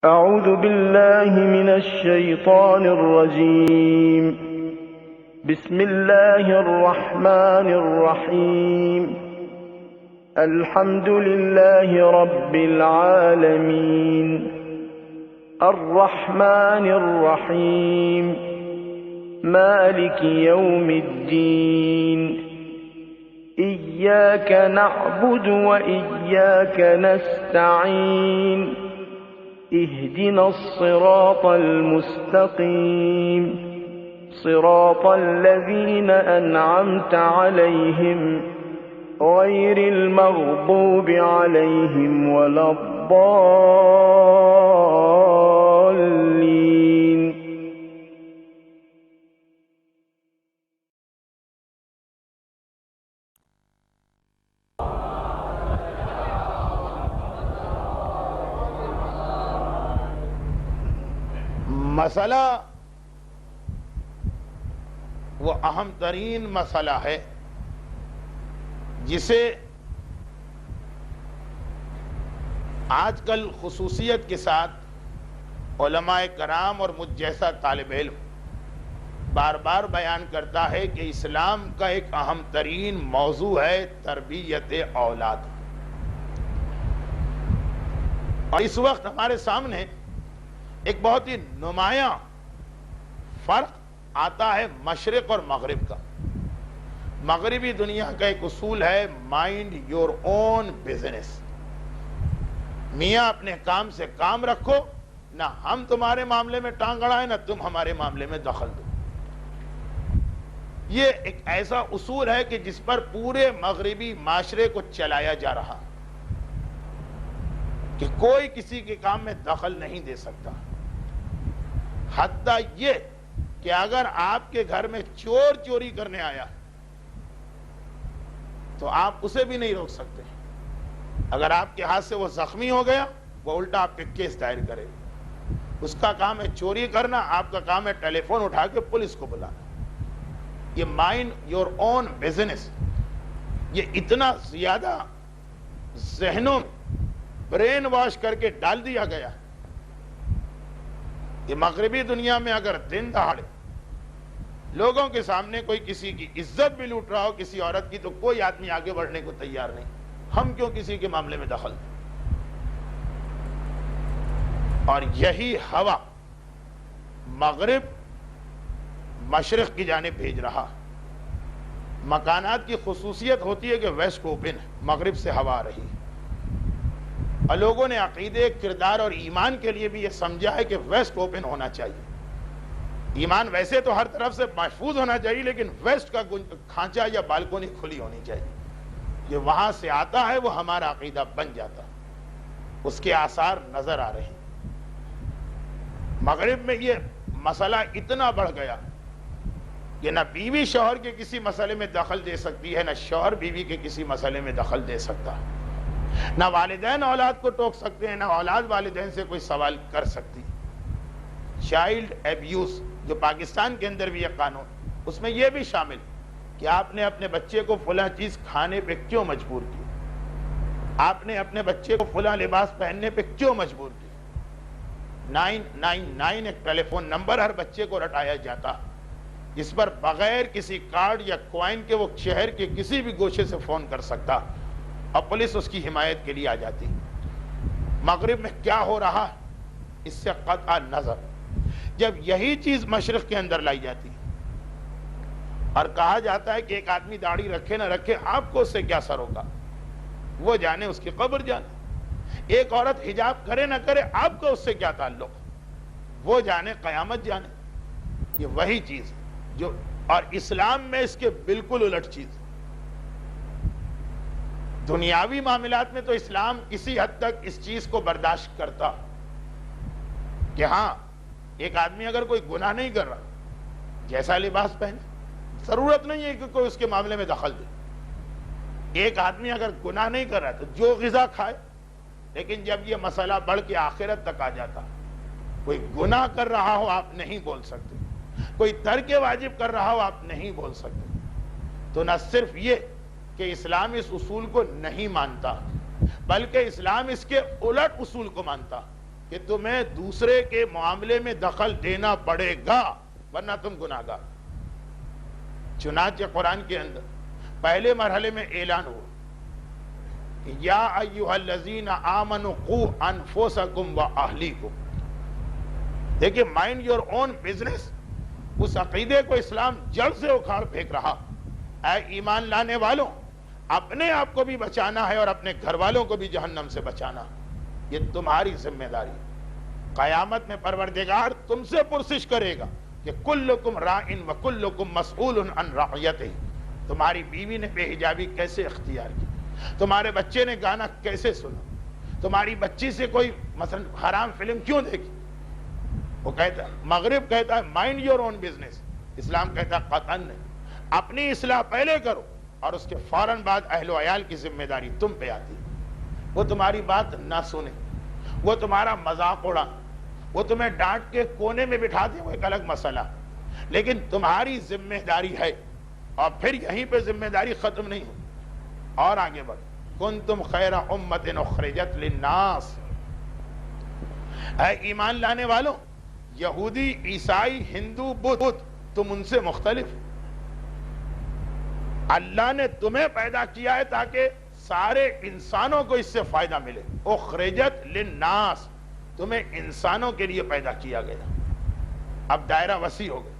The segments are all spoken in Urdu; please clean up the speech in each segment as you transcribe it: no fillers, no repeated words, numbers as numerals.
أعوذ بالله من الشيطان الرجيم. بسم الله الرحمن الرحيم. الحمد لله رب العالمين الرحمن الرحيم مالك يوم الدين إياك نعبد وإياك نستعين اهدنا الصراط المستقيم صراط الذين أنعمت عليهم غير المغضوب عليهم ولا الضالين. مسئلہ وہ اہم ترین مسئلہ ہے جسے آج کل خصوصیت کے ساتھ علماء کرام اور مجھ جیسا طالب علم بار بار بیان کرتا ہے کہ اسلام کا ایک اہم ترین موضوع ہے تربیت اولاد. اور اس وقت ہمارے سامنے ایک بہت ہی نمایاں فرق آتا ہے مشرق اور مغرب کا. مغربی دنیا کا ایک اصول ہے مائنڈ یور اون بزنس. میاں اپنے کام سے کام رکھو، نہ ہم تمہارے معاملے میں ٹانگ اڑائیں نہ تم ہمارے معاملے میں دخل دو. یہ ایک ایسا اصول ہے کہ جس پر پورے مغربی معاشرے کو چلایا جا رہا کہ کوئی کسی کے کام میں دخل نہیں دے سکتا. حتیٰ یہ کہ اگر آپ کے گھر میں چور چوری کرنے آیا تو آپ اسے بھی نہیں روک سکتے. اگر آپ کے ہاتھ سے وہ زخمی ہو گیا وہ الٹا آپ پہ کیس دائر کرے. اس کا کام ہے چوری کرنا، آپ کا کام ہے ٹیلی فون اٹھا کے پولیس کو بلانا. یہ مائنڈ یور اون بزنس یہ اتنا زیادہ ذہنوں برین واش کر کے ڈال دیا گیا کہ مغربی دنیا میں اگر دن دہاڑے لوگوں کے سامنے کوئی کسی کی عزت بھی لوٹ رہا ہو کسی عورت کی تو کوئی آدمی آگے بڑھنے کو تیار نہیں. ہم کیوں کسی کے معاملے میں دخل دیں؟ اور یہی ہوا مغرب مشرق کی جانب بھیج رہا. مکانات کی خصوصیت ہوتی ہے کہ ویسٹ اوپن ہے، مغرب سے ہوا آ رہی ہے. اور لوگوں نے عقیدے، کردار اور ایمان کے لیے بھی یہ سمجھا ہے کہ ویسٹ اوپن ہونا چاہیے. ایمان ویسے تو ہر طرف سے محفوظ ہونا چاہیے لیکن ویسٹ کا کھانچا یا بالکونی کھلی ہونی چاہیے. یہ وہاں سے آتا ہے وہ ہمارا عقیدہ بن جاتا ہے. اس کے آثار نظر آ رہے ہیں. مغرب میں یہ مسئلہ اتنا بڑھ گیا کہ نہ بیوی شوہر کے کسی مسئلے میں دخل دے سکتی ہے، نہ شوہر بیوی کے کسی مسئلے میں دخل دے سکتا ہے. نہ والدین اولاد کو ٹوک سکتے ہیں، نہ اولاد والدین سے کوئی سوال کر سکتی. چائلڈ ایبیوز جو پاکستان کے اندر بھی یہ قانون، اس میں یہ بھی شامل کہ آپ نے اپنے بچے کو فلاں چیز کھانے پہ کیوں مجبور کی، آپ نے اپنے بچے کو فلاں لباس پہننے پہ کیوں مجبور کی. 999 ایک ٹیلی فون نمبر ہر بچے کو رٹایا جاتا جس پر بغیر کسی کارڈ یا کوائن کے وہ شہر کے کسی بھی گوشے سے فون کر سکتا اور پولیس اس کی حمایت کے لیے آ جاتی. مغرب میں کیا ہو رہا اس سے قطع نظر. جب یہی چیز مشرق کے اندر لائی جاتی اور کہا جاتا ہے کہ ایک آدمی داڑھی رکھے نہ رکھے آپ کو اس سے کیا سر ہوگا، وہ جانے، اس کی قبر جانے. ایک عورت حجاب کرے نہ کرے آپ کو اس سے کیا تعلق، وہ جانے، قیامت جانے. یہ وہی چیز جو، اور اسلام میں اس کے بالکل الٹ چیز. دنیاوی معاملات میں تو اسلام کسی حد تک اس چیز کو برداشت کرتا کہ ہاں ایک آدمی اگر کوئی گناہ نہیں کر رہا جیسا لباس پہنے، ضرورت نہیں ہے کہ کوئی اس کے معاملے میں دخل دے. ایک آدمی اگر گناہ نہیں کر رہا تو جو غذا کھائے. لیکن جب یہ مسئلہ بڑھ کے آخرت تک آ جاتا، کوئی گناہ کر رہا ہو آپ نہیں بول سکتے، کوئی ترک واجب کر رہا ہو آپ نہیں بول سکتے. تو نہ صرف یہ کہ اسلام اس اصول کو نہیں مانتا، بلکہ اسلام اس کے الٹ اصول کو مانتا کہ تمہیں دوسرے کے معاملے میں دخل دینا پڑے گا ورنہ تم گناہگار. چنانچہ قرآن کے اندر پہلے مرحلے میں اعلان ہوا کہ یا ایھا الذین آمنوا قوا انفسکم واہلیکم. دیکھیں مائنڈ یور اون بزنس، اس عقیدے کو اسلام جڑ سے اکھاڑ پھینک رہا. اے ایمان لانے والوں، اپنے آپ کو بھی بچانا ہے اور اپنے گھر والوں کو بھی جہنم سے بچانا. یہ تمہاری ذمہ داری. قیامت میں پروردگار تم سے پرسش کرے گا کہ کلکم راعٍ وکلکم مسئول عن رعیتہ. تمہاری بیوی نے بے حجابی کیسے اختیار کی، تمہارے بچے نے گانا کیسے سنا، تمہاری بچی سے کوئی مثلا حرام فلم کیوں دیکھی. وہ کہتا ہے، مغرب کہتا ہے مائنڈ یور اون بزنس، اسلام کہتا ہے قطعاً نہیں. اپنی اصلاح پہلے کرو اور اس کے فوراً بعد اہل و عیال کی ذمہ داری تم پہ آتی. وہ تمہاری بات نہ سنے، وہ تمہارا مذاق اڑا، وہ تمہیں ڈانٹ کے کونے میں بٹھا دیں، وہ ایک الگ مسئلہ، لیکن تمہاری ذمہ داری ہے. اور پھر یہیں پہ ذمہ داری ختم نہیں ہو اور آگے بڑھ. کنتم خیر امت اخرجت للناس. اے ایمان لانے والوں، یہودی، عیسائی، ہندو، بدھ، تم ان سے مختلف. اللہ نے تمہیں پیدا کیا ہے تاکہ سارے انسانوں کو اس سے فائدہ ملے. اخرجت للناس، تمہیں انسانوں کے لیے پیدا کیا گیا. اب دائرہ وسیع ہو گیا.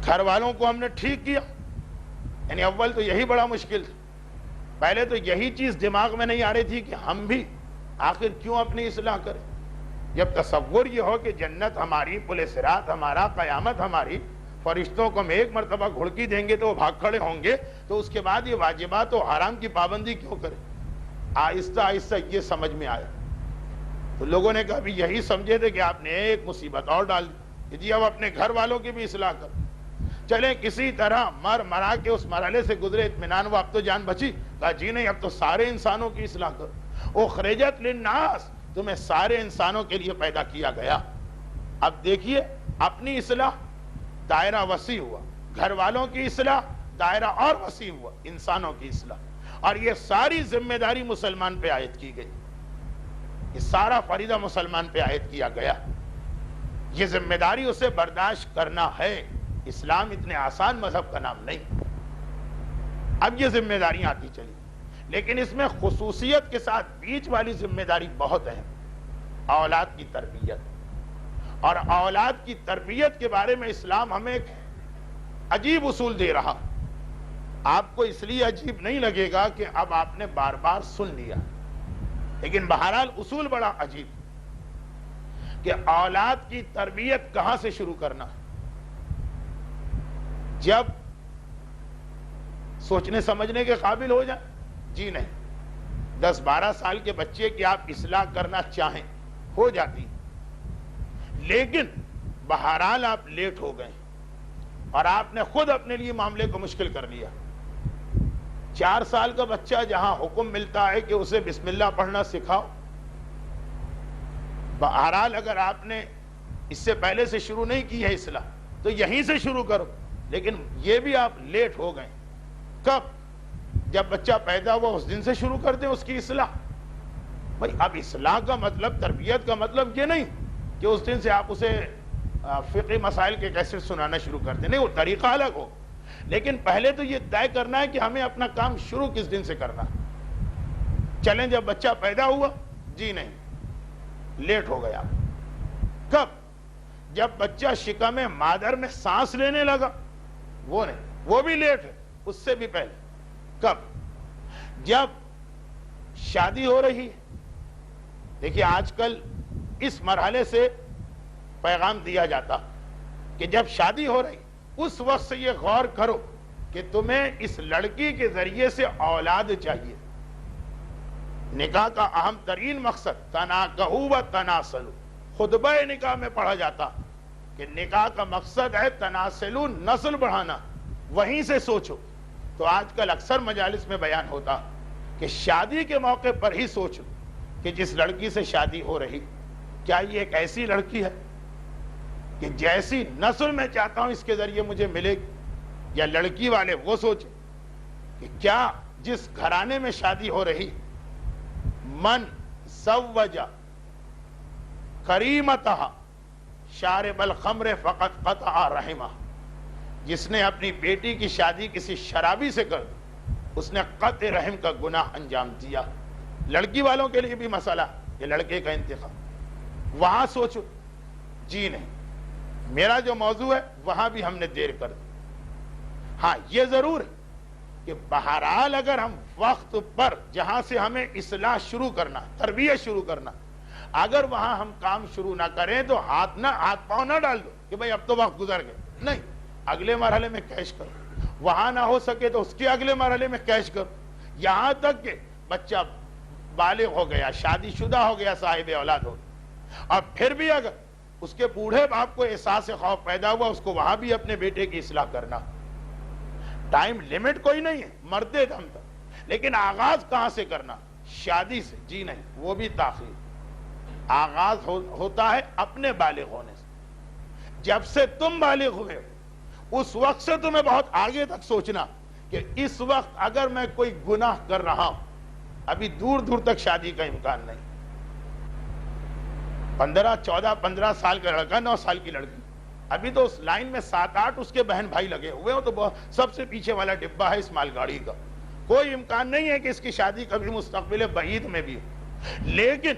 گھر والوں کو ہم نے ٹھیک کیا، یعنی اول تو یہی بڑا مشکل تھا. پہلے تو یہی چیز دماغ میں نہیں آ رہی تھی کہ ہم بھی آخر کیوں اپنی اصلاح کریں. جب تصور یہ ہو کہ جنت ہماری، پل صراط ہمارا، قیامت ہماری، فرشتوں کو ہم ایک مرتبہ گھڑکی دیں گے تو وہ بھاگ کھڑے ہوں گے، تو اس کے بعد یہ واجبات و حرام کی پابندی کیوں کریں. آہستہ آہستہ یہ سمجھ میں آیا. تو لوگوں نے کہا بھی یہی سمجھے تھے کہ آپ نے ایک مصیبت اور ڈال دی کہ جی اب اپنے گھر والوں کی بھی اصلاح کر. چلیں کسی طرح مرا کے اس مرحلے سے گزرے، اطمینان ہوا، اب تو جان بچی. کہا جی نہیں، اب تو سارے انسانوں کی اصلاح کرو. اخرجت للناس، تمہیں سارے انسانوں کے لیے پیدا کیا گیا. اب دیکھیے اپنی اصلاح، دائرہ وسیع ہوا. گھر والوں کی اصلاح، دائرہ اور وسیع ہوا، انسانوں کی اصلاح. اور یہ ساری ذمہ داری مسلمان پہ عائد کی گئی. یہ سارا فریضہ مسلمان پہ عائد کیا گیا. یہ ذمہ داری اسے برداشت کرنا ہے. اسلام اتنے آسان مذہب کا نام نہیں. اب یہ ذمہ داریاں آتی چلی، لیکن اس میں خصوصیت کے ساتھ بیچ والی ذمہ داری بہت اہم، اولاد کی تربیت. اور اولاد کی تربیت کے بارے میں اسلام ہمیں ایک عجیب اصول دے رہا. آپ کو اس لیے عجیب نہیں لگے گا کہ اب آپ نے بار بار سن لیا، لیکن بہرحال اصول بڑا عجیب کہ اولاد کی تربیت کہاں سے شروع کرنا. جب سوچنے سمجھنے کے قابل ہو جائیں. جی نہیں، 10-12 سال کے بچے کی آپ اصلاح کرنا چاہیں ہو جاتی، لیکن بہرحال آپ لیٹ ہو گئے اور آپ نے خود اپنے لیے معاملے کو مشکل کر لیا. 4 سال کا بچہ جہاں حکم ملتا ہے کہ اسے بسم اللہ پڑھنا سکھاؤ، بہرحال اگر آپ نے اس سے پہلے سے شروع نہیں کی ہے اصلاح تو یہیں سے شروع کرو. لیکن یہ بھی آپ لیٹ ہو گئے. کب؟ جب بچہ پیدا ہوا اس دن سے شروع کر دیں اس کی اصلاح. بھائی اب اصلاح کا مطلب، تربیت کا مطلب یہ نہیں کہ اس دن سے آپ اسے فقہی مسائل کے کیسٹ سنانا شروع کر دیں. نہیں، وہ طریقہ الگ ہو، لیکن پہلے تو یہ طے کرنا ہے کہ ہمیں اپنا کام شروع کس دن سے کرنا. چلیں جب بچہ پیدا ہوا، جی نہیں، لیٹ ہو گیا. کب؟ جب بچہ شکم مادر میں سانس لینے لگا، وہ نہیں، وہ بھی لیٹ ہے. اس سے بھی پہلے. کب؟ جب شادی ہو رہی ہے. دیکھیے آج کل اس مرحلے سے پیغام دیا جاتا کہ جب شادی ہو رہی اس وقت سے یہ غور کرو کہ تمہیں اس لڑکی کے ذریعے سے اولاد چاہیے. نکاح کا اہم ترین مقصد تناکحوا و تناسلوا. خطبہ نکاح میں پڑھا جاتا کہ نکاح کا مقصد ہے تناسلوا، نسل بڑھانا. وہیں سے سوچو. تو آج کل اکثر مجالس میں بیان ہوتا کہ شادی کے موقع پر ہی سوچو کہ جس لڑکی سے شادی ہو رہی، کیا یہ ایک ایسی لڑکی ہے کہ جیسی نسل میں چاہتا ہوں اس کے ذریعے مجھے ملے گی. یا لڑکی والے وہ سوچیں کہ کیا جس گھرانے میں شادی ہو رہی من زوج کریمتہا شارب الخمر فقط قطع رحمہ، جس نے اپنی بیٹی کی شادی کسی شرابی سے کر دی اس نے قطع رحم کا گناہ انجام دیا۔ لڑکی والوں کے لیے بھی مسئلہ، یہ لڑکے کا انتخاب، وہاں سوچو، جی نہیں، میرا جو موضوع ہے وہاں بھی ہم نے دیر کر دی۔ ہاں یہ ضرور ہے کہ بہرحال اگر ہم وقت پر جہاں سے ہمیں اصلاح شروع کرنا، تربیت شروع کرنا، اگر وہاں ہم کام شروع نہ کریں تو ہاتھ پاؤں نہ ڈال دو کہ بھئی اب تو وقت گزر گئے، نہیں، اگلے مرحلے میں کیش کرو، وہاں نہ ہو سکے تو اس کے اگلے مرحلے میں کیش کرو، یہاں تک کہ بچہ بالغ ہو گیا، شادی شدہ ہو گیا، صاحب اولاد ہو گیا، اور پھر بھی اگر اس کے بوڑھے باپ کو احساس خوف پیدا ہوا، اس کو وہاں بھی اپنے بیٹے کی اصلاح کرنا۔ ٹائم لیمٹ کوئی نہیں ہے مرتے دم تک، لیکن آغاز کہاں سے کرنا؟ شادی سے، جی نہیں، وہ بھی تاخیر۔ آغاز ہوتا ہے اپنے بالغ ہونے سے۔ جب سے تم بالغ ہوئے اس وقت سے تمہیں بہت آگے تک سوچنا کہ اس وقت اگر میں کوئی گناہ کر رہا ہوں، ابھی دور دور تک شادی کا امکان نہیں، 15 سال کا لڑکا، 9 سال کی لڑکی، ابھی تو اس لائن میں 7-8 اس کے بہن بھائی لگے ہوئے ہو، تو سب سے پیچھے والا ڈبہ ہے اس مال گاڑی کا، کوئی امکان نہیں ہے کہ اس کی شادی کبھی مستقبل بعید میں بھی ہو۔ لیکن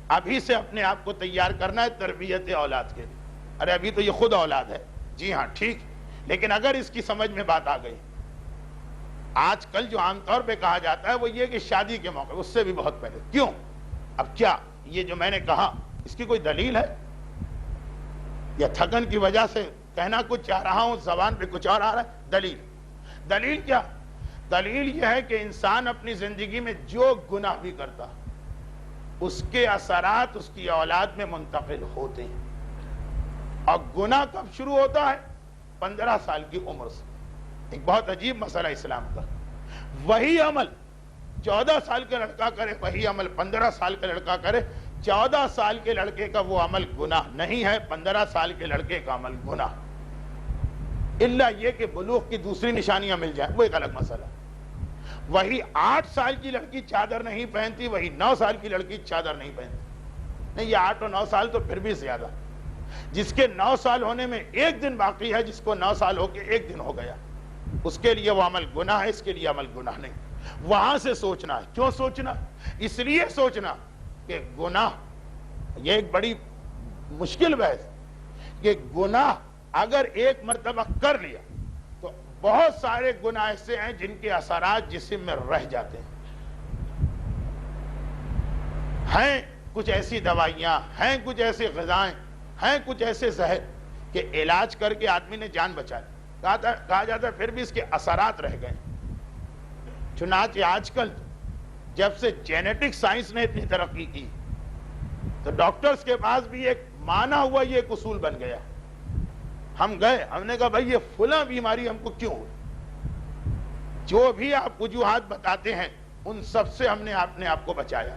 ابھی سے اپنے آپ کو تیار کرنا ہے تربیت اولاد کے لیے۔ ارے ابھی تو یہ خود اولاد ہے، جی ہاں ٹھیک، لیکن اگر اس کی سمجھ میں بات آ گئی، آج کل جو عام طور پہ کہا جاتا ہے وہ یہ کہ شادی کے موقع، اس سے بھی بہت پہلے، کیوں؟ اب کیا یہ جو میں نے کہا اس کی کوئی دلیل ہے؟ یا تھکن کی وجہ سے کہنا کچھ چاہ رہا ہوں، زبان پہ کچھ اور آ رہا ہے؟ دلیل کیا؟ دلیل یہ ہے کہ انسان اپنی زندگی میں جو گناہ بھی کرتا اس کے اثرات اس کی اولاد میں منتقل ہوتے ہیں، اور گناہ کب شروع ہوتا ہے؟ 15 سال کی عمر سے۔ ایک بہت عجیب مسئلہ اسلام کا، وہی عمل 14 سال کے لڑکا کرے، وہی عمل 15 سال کا لڑکا کرے، 14 سال کے لڑکے کا وہ عمل گناہ نہیں ہے، 15 سال کے لڑکے کا عمل گناہ، الا یہ کہ بلوغ کی دوسری نشانیاں مل جائیں، وہ ایک الگ مسئلہ۔ وہی 8 سال کی لڑکی چادر نہیں پہنتی، وہی 9 سال کی لڑکی چادر نہیں پہنتی، نہیں، یہ 8 اور 9 سال تو پھر بھی زیادہ، جس کے 9 سال ہونے میں 1 دن باقی ہے، جس کو 9 سال ہو کے 1 دن ہو گیا، اس کے لیے وہ عمل گناہ ہے، اس کے لیے عمل گناہ نہیں۔ وہاں سے سوچنا ہے۔ کیوں سوچنا؟ اس لیے سوچنا کہ گناہ، یہ ایک بڑی مشکل بحث، کہ گناہ اگر ایک مرتبہ کر لیا تو بہت سارے گناہ ایسے ہیں جن کے اثرات جسم میں رہ جاتے ہیں کچھ ایسی دوائیاں ہیں، کچھ ایسی غذائیں ہیں، کچھ ایسے زہر کہ علاج کر کے آدمی نے جان بچا لی، کہا جاتا ہے پھر بھی اس کے اثرات رہ گئے۔ چنانچہ آج کل جب سے جینیٹک سائنس نے اتنی ترقی کی تو ڈاکٹرز کے پاس بھی ایک مانا ہوا یہ ایک اصول بن گیا۔ ہم گئے، ہم نے کہا بھائی یہ فلاں بیماری ہم کو کیوں ہوئی؟ جو بھی آپ وجوہات بتاتے ہیں ان سب سے ہم نے اپنے آپ کو بچایا،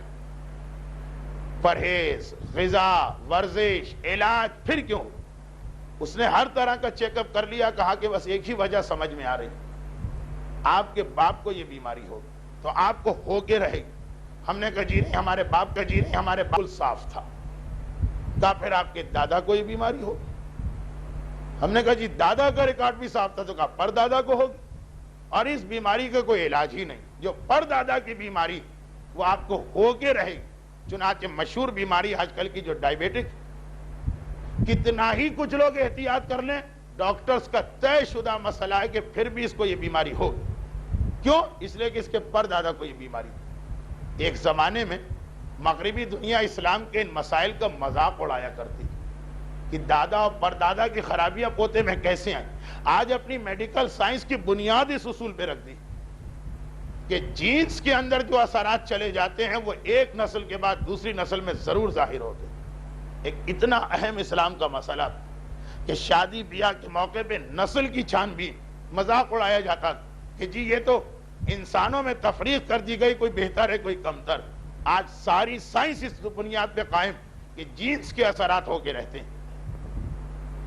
پرہیز، غذا، ورزش، علاج، پھر کیوں؟ اس نے ہر طرح کا چیک اپ کر لیا، کہا کہ بس ایک ہی وجہ سمجھ میں آ رہی، آپ کے باپ کو یہ بیماری ہوگی تو آپ کو ہو کے رہے گی۔ ہم نے کہا جی نہیں، ہمارے باپ کا جی نہیں، ہمارے باپ صاف تھا۔ کہا پھر آپ کے دادا کو یہ بیماری ہوگی؟ ہم نے کہا جی دادا کا ریکارڈ بھی صاف تھا، تو کہا پر دادا کو ہوگی، اور اس بیماری کا کوئی علاج ہی نہیں، جو پر دادا کی بیماری وہ آپ کو ہو کے رہے گی۔ چنانچہ مشہور بیماری آج کل کی جو ڈائیبیٹک، کتنا ہی کچھ لوگ احتیاط کر لیں، ڈاکٹرز کا طے شدہ مسئلہ ہے کہ پھر بھی اس کو یہ بیماری ہوگی۔ کیوں؟ اس لیے کہ اس کے پر دادا کو یہ بیماری۔ ایک زمانے میں مغربی دنیا اسلام کے ان مسائل کا مذاق اڑایا کرتی کہ دادا اور پر دادا کی خرابیاں پوتے میں کیسے آئیں۔ آج اپنی میڈیکل سائنس کی بنیاد اس اصول پہ رکھ دی کہ جینز کے اندر جو اثرات چلے جاتے ہیں وہ ایک نسل کے بعد دوسری نسل میں ضرور ظاہر ہوتے ہیں۔ ایک اتنا اہم اسلام کا مسئلہ کہ شادی بیاہ کے موقع پہ نسل کی چھان بھی مذاق اڑایا جاتا کہ جی یہ تو انسانوں میں تفریق کر دی گئی، کوئی بہتر ہے کوئی کمتر۔ آج ساری سائنس اس بنیاد پہ قائم کہ جینز کے اثرات ہو کے رہتے ہیں۔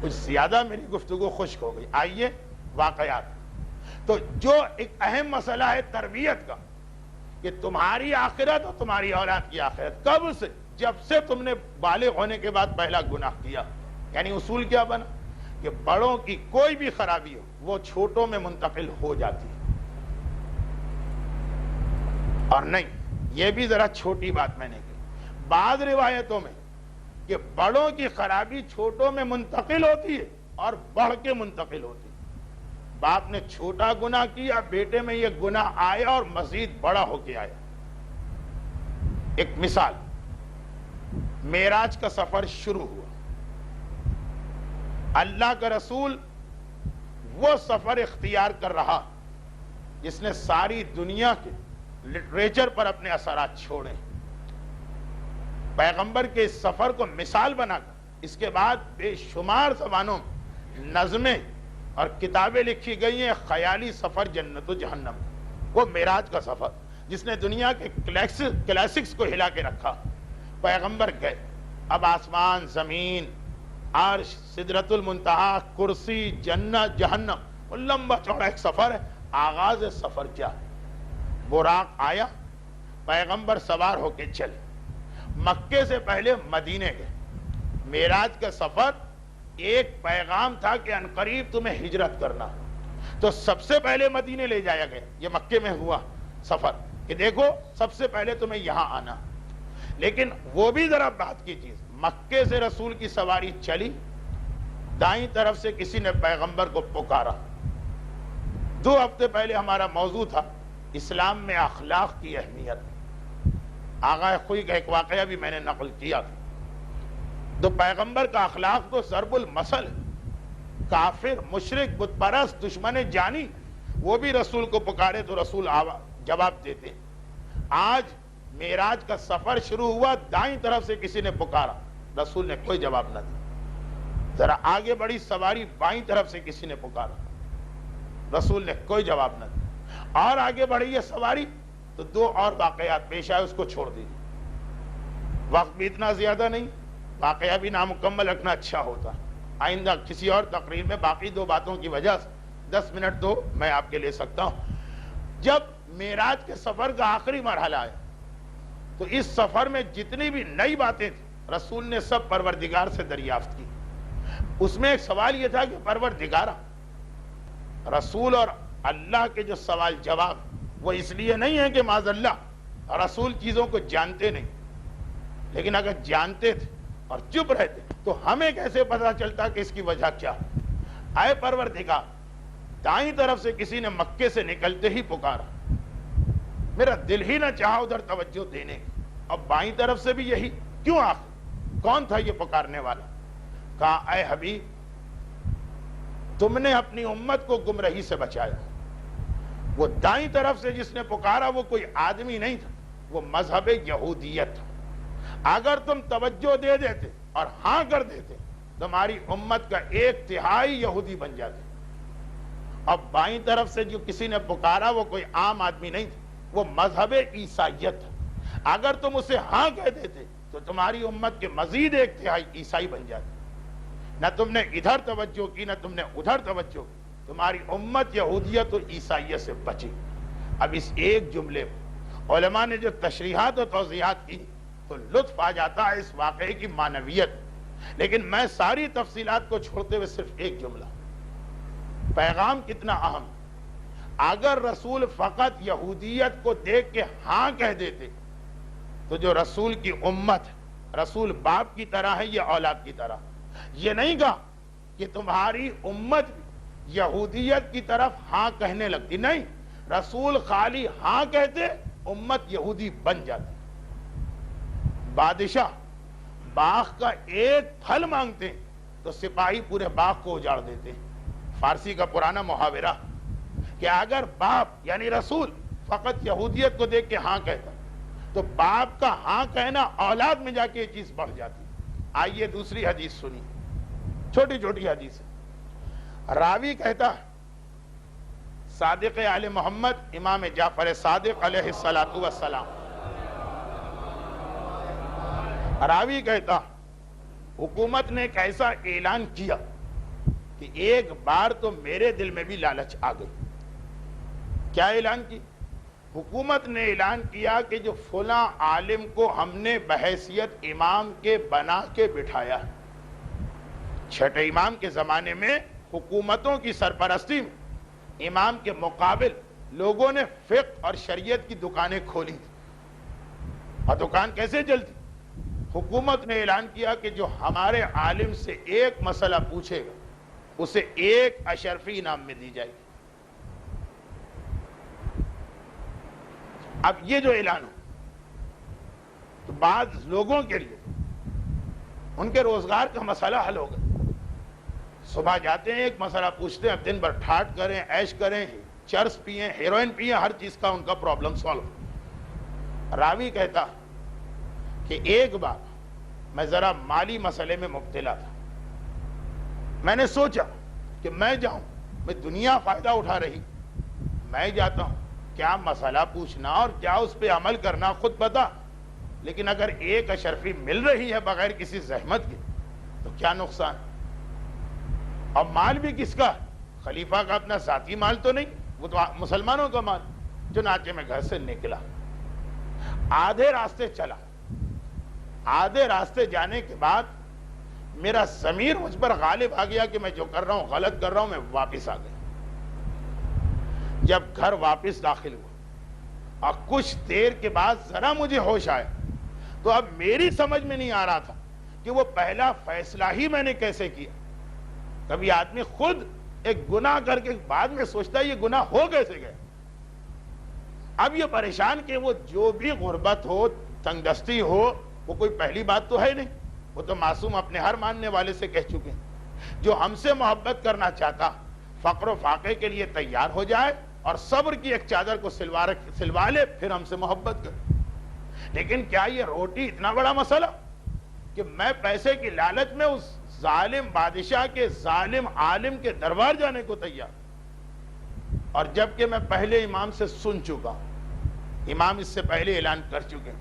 کچھ زیادہ میری گفتگو خشک ہو گئی، آئیے واقعات۔ تو جو ایک اہم مسئلہ ہے تربیت کا، کہ تمہاری آخرت اور تمہاری اولاد کی آخرت کب سے؟ جب سے تم نے بالغ ہونے کے بعد پہلا گناہ کیا. یعنی اصول کیا بنا کہ بڑوں کی کوئی بھی خرابی ہو وہ چھوٹوں میں منتقل ہو جاتی ہے. اور نہیں، یہ بھی ذرا چھوٹی بات میں نے کی، بعض روایتوں میں کہ بڑوں کی خرابی چھوٹوں میں منتقل ہوتی ہے اور بڑھ کے منتقل ہوتی ہے. باپ نے چھوٹا گناہ کیا، بیٹے میں یہ گناہ آیا اور مزید بڑا ہو کے آیا. ایک مثال، معراج کا سفر شروع ہوا. اللہ کا رسول وہ سفر اختیار کر رہا جس نے ساری دنیا کے لٹریچر پر اپنے اثرات چھوڑے. پیغمبر کے اس سفر کو مثال بنا کر اس کے بعد بے شمار زبانوں میں نظمیں اور کتابیں لکھی گئی ہیں. خیالی سفر جنت و جہنم، وہ معراج کا سفر جس نے دنیا کے کلاسکس کو ہلا کے رکھا. پیغمبر گئے، اب آسمان، زمین، عرش، سدرۃ المنتہا، کرسی، جنت، جہنم، وہ لمبا چوڑا ایک سفر ہے. آغاز سفر کیا؟ براق آیا، پیغمبر سوار ہو کے چلے. مکے سے پہلے مدینے گئے. معراج کا سفر ایک پیغام تھا کہ عنقریب تمہیں ہجرت کرنا، تو سب سے پہلے مدینے لے جایا گیا. یہ مکے میں ہوا سفر کہ دیکھو سب سے پہلے تمہیں یہاں آنا. لیکن وہ بھی ذرا بات کی چیز، مکے سے رسول کی سواری چلی، دائیں طرف سے کسی نے پیغمبر کو پکارا. 2 ہفتے پہلے ہمارا موضوع تھا اسلام میں اخلاق کی اہمیت. آغا خوئی کا ایک واقعہ بھی میں نے نقل کیا. تو پیغمبر کا اخلاق تو ضرب المثل، کافر، مشرک، بت پرست، دشمن جانی، وہ بھی رسول کو پکارے تو رسول جواب دیتے. آج معراج کا سفر شروع ہوا، دائیں طرف سے کسی نے پکارا، رسول نے کوئی جواب نہ دیا. ذرا آگے بڑی سواری، بائیں طرف سے کسی نے پکارا، رسول نے کوئی جواب نہ دیا. اور آگے بڑھی یہ سواری تو 2 اور واقعات پیش آئے، اس کو چھوڑ دیجیے. وقت بھی اتنا زیادہ نہیں، واقعہ بھی نامکمل رکھنا اچھا ہوتا. آئندہ کسی اور تقریر میں باقی 2 باتوں کی وجہ سے 10 منٹ تو میں آپ کے لے سکتا ہوں. جب معراج کے سفر کا آخری مرحلہ آیا تو اس سفر میں جتنی بھی نئی باتیں تھیں رسول نے سب پروردگار سے دریافت کی. اس میں ایک سوال یہ تھا کہ پروردگارا، رسول اور اللہ کے جو سوال جواب وہ اس لیے نہیں ہے کہ معاذ اللہ رسول چیزوں کو جانتے نہیں، لیکن اگر جانتے تھے اور چپ رہتے تو ہمیں کیسے پتا چلتا کہ اس کی وجہ کیا؟ اے پروردگار، دائیں طرف سے کسی نے مکے سے نکلتے ہی پکارا، میرا دل ہی نہ چاہا ادھر توجہ دینے کی. اب بائیں طرف سے بھی یہی کیوں؟ آخر کون تھا یہ پکارنے والا؟ کہا اے حبیب، تم نے اپنی امت کو گمراہی سے بچایا. وہ دائیں طرف سے جس نے پکارا وہ کوئی آدمی نہیں تھا، وہ مذہب یہودیت تھا. اگر تم توجہ دے دیتے اور ہاں کر دیتے تمہاری امت کا 1/3 یہودی بن جاتے. اب بائیں طرف سے جو کسی نے پکارا وہ کوئی عام آدمی نہیں تھا، وہ مذہب عیسائیت تھا. اگر تم اسے ہاں کہہ دیتے تو تمہاری امت کے مزید 1/3 عیسائی بن جاتے. نہ تم نے ادھر توجہ کی نہ تم نے ادھر توجہ کی، تمہاری امت یہودیت اور عیسائیت سے بچی. اب اس ایک جملے میں علماء نے جو تشریحات اور توضیحات کی تو لطف آ جاتا ہے اس واقعے کی معنویت. لیکن میں ساری تفصیلات کو چھوڑتے ہوئے صرف ایک جملہ، پیغام کتنا اہم. اگر رسول فقط یہودیت کو دیکھ کے ہاں کہہ دیتے تو جو رسول کی امت ہے، رسول باپ کی طرح ہے یا اولاد کی طرح. یہ نہیں کہا کہ تمہاری امت بھی یہودیت کی طرف ہاں کہنے لگتی، نہیں، رسول خالی ہاں کہتے امت یہودی بن جاتی. بادشاہ باغ کا ایک پھل مانگتے تو سپاہی پورے باغ کو اجاڑ دیتے. فارسی کا پرانا محاورہ کہ اگر باپ یعنی رسول فقط یہودیت کو دیکھ کے ہاں کہتا تو باپ کا ہاں کہنا اولاد میں جا کے یہ چیز بڑھ جاتی. آئیے دوسری حدیث سنی، چھوٹی چھوٹی حدیث. راوی کہتا ہے صادق آل محمد امام جعفر صادق علیہ السلام، راوی کہتا حکومت نے ایک ایسا اعلان کیا کہ ایک بار تو میرے دل میں بھی لالچ آ گئی. کیا اعلان کی؟ حکومت نے اعلان کیا کہ جو فلاں عالم کو ہم نے بحیثیت امام کے بنا کے بٹھایا، چھٹے امام کے زمانے میں حکومتوں کی سرپرستی میں امام کے مقابل لوگوں نے فقہ اور شریعت کی دکانیں کھولی تھی، اور دکان کیسے چلتی؟ حکومت نے اعلان کیا کہ جو ہمارے عالم سے ایک مسئلہ پوچھے گا اسے 1 اشرفی انعام میں دی جائے گی۔ اب یہ جو اعلان ہو تو بعض لوگوں کے لیے ان کے روزگار کا مسئلہ حل ہوگا۔ صبح جاتے ہیں، ایک مسئلہ پوچھتے ہیں، اب دن بھر ٹھاٹ کریں، عیش کریں، چرس پئیں، ہیروئن پئیں، ہر چیز کا ان کا پرابلم سالو۔ راوی کہتا کہ ایک بار میں ذرا مالی مسئلے میں مبتلا تھا، میں نے سوچا کہ میں جاؤں، میں دنیا فائدہ اٹھا رہی، میں جاتا ہوں، کیا مسئلہ پوچھنا اور کیا اس پہ عمل کرنا خود پتا، لیکن اگر 1 اشرفی مل رہی ہے بغیر کسی زحمت کے تو کیا نقصان؟ اور مال بھی کس کا؟ خلیفہ کا اپنا ذاتی مال تو نہیں، وہ تو مسلمانوں کا مال۔ چنانچہ میں گھر سے نکلا، آدھے راستے چلا، آدھے راستے جانے کے بعد میرا ضمیر مجھ پر غالب آ گیا کہ میں جو کر رہا ہوں غلط کر رہا ہوں، میں واپس آ گیا۔ جب گھر واپس داخل ہوا اور کچھ دیر کے بعد ذرا مجھے ہوش آیا تو اب میری سمجھ میں نہیں آ رہا تھا کہ وہ پہلا فیصلہ ہی میں نے کیسے کیا۔ کبھی آدمی خود ایک گناہ کر کے بعد میں سوچتا ہے یہ گناہ ہو کیسے گیا۔ اب یہ پریشان کہ وہ جو بھی غربت ہو، تنگ دستی ہو، وہ کوئی پہلی بات تو ہے نہیں، وہ تو معصوم اپنے ہر ماننے والے سے کہہ چکے ہیں۔ جو ہم سے محبت کرنا چاہتا فقر و فاقے کے لیے تیار ہو جائے اور صبر کی ایک چادر کو سلوا لے، پھر ہم سے محبت کر۔ لیکن کیا یہ روٹی اتنا بڑا مسئلہ کہ میں پیسے کی لالچ میں اس ظالم بادشاہ کے ظالم عالم کے دربار جانے کو تیار؟ اور جبکہ میں پہلے امام سے سن چکا، امام اس سے پہلے اعلان کر چکے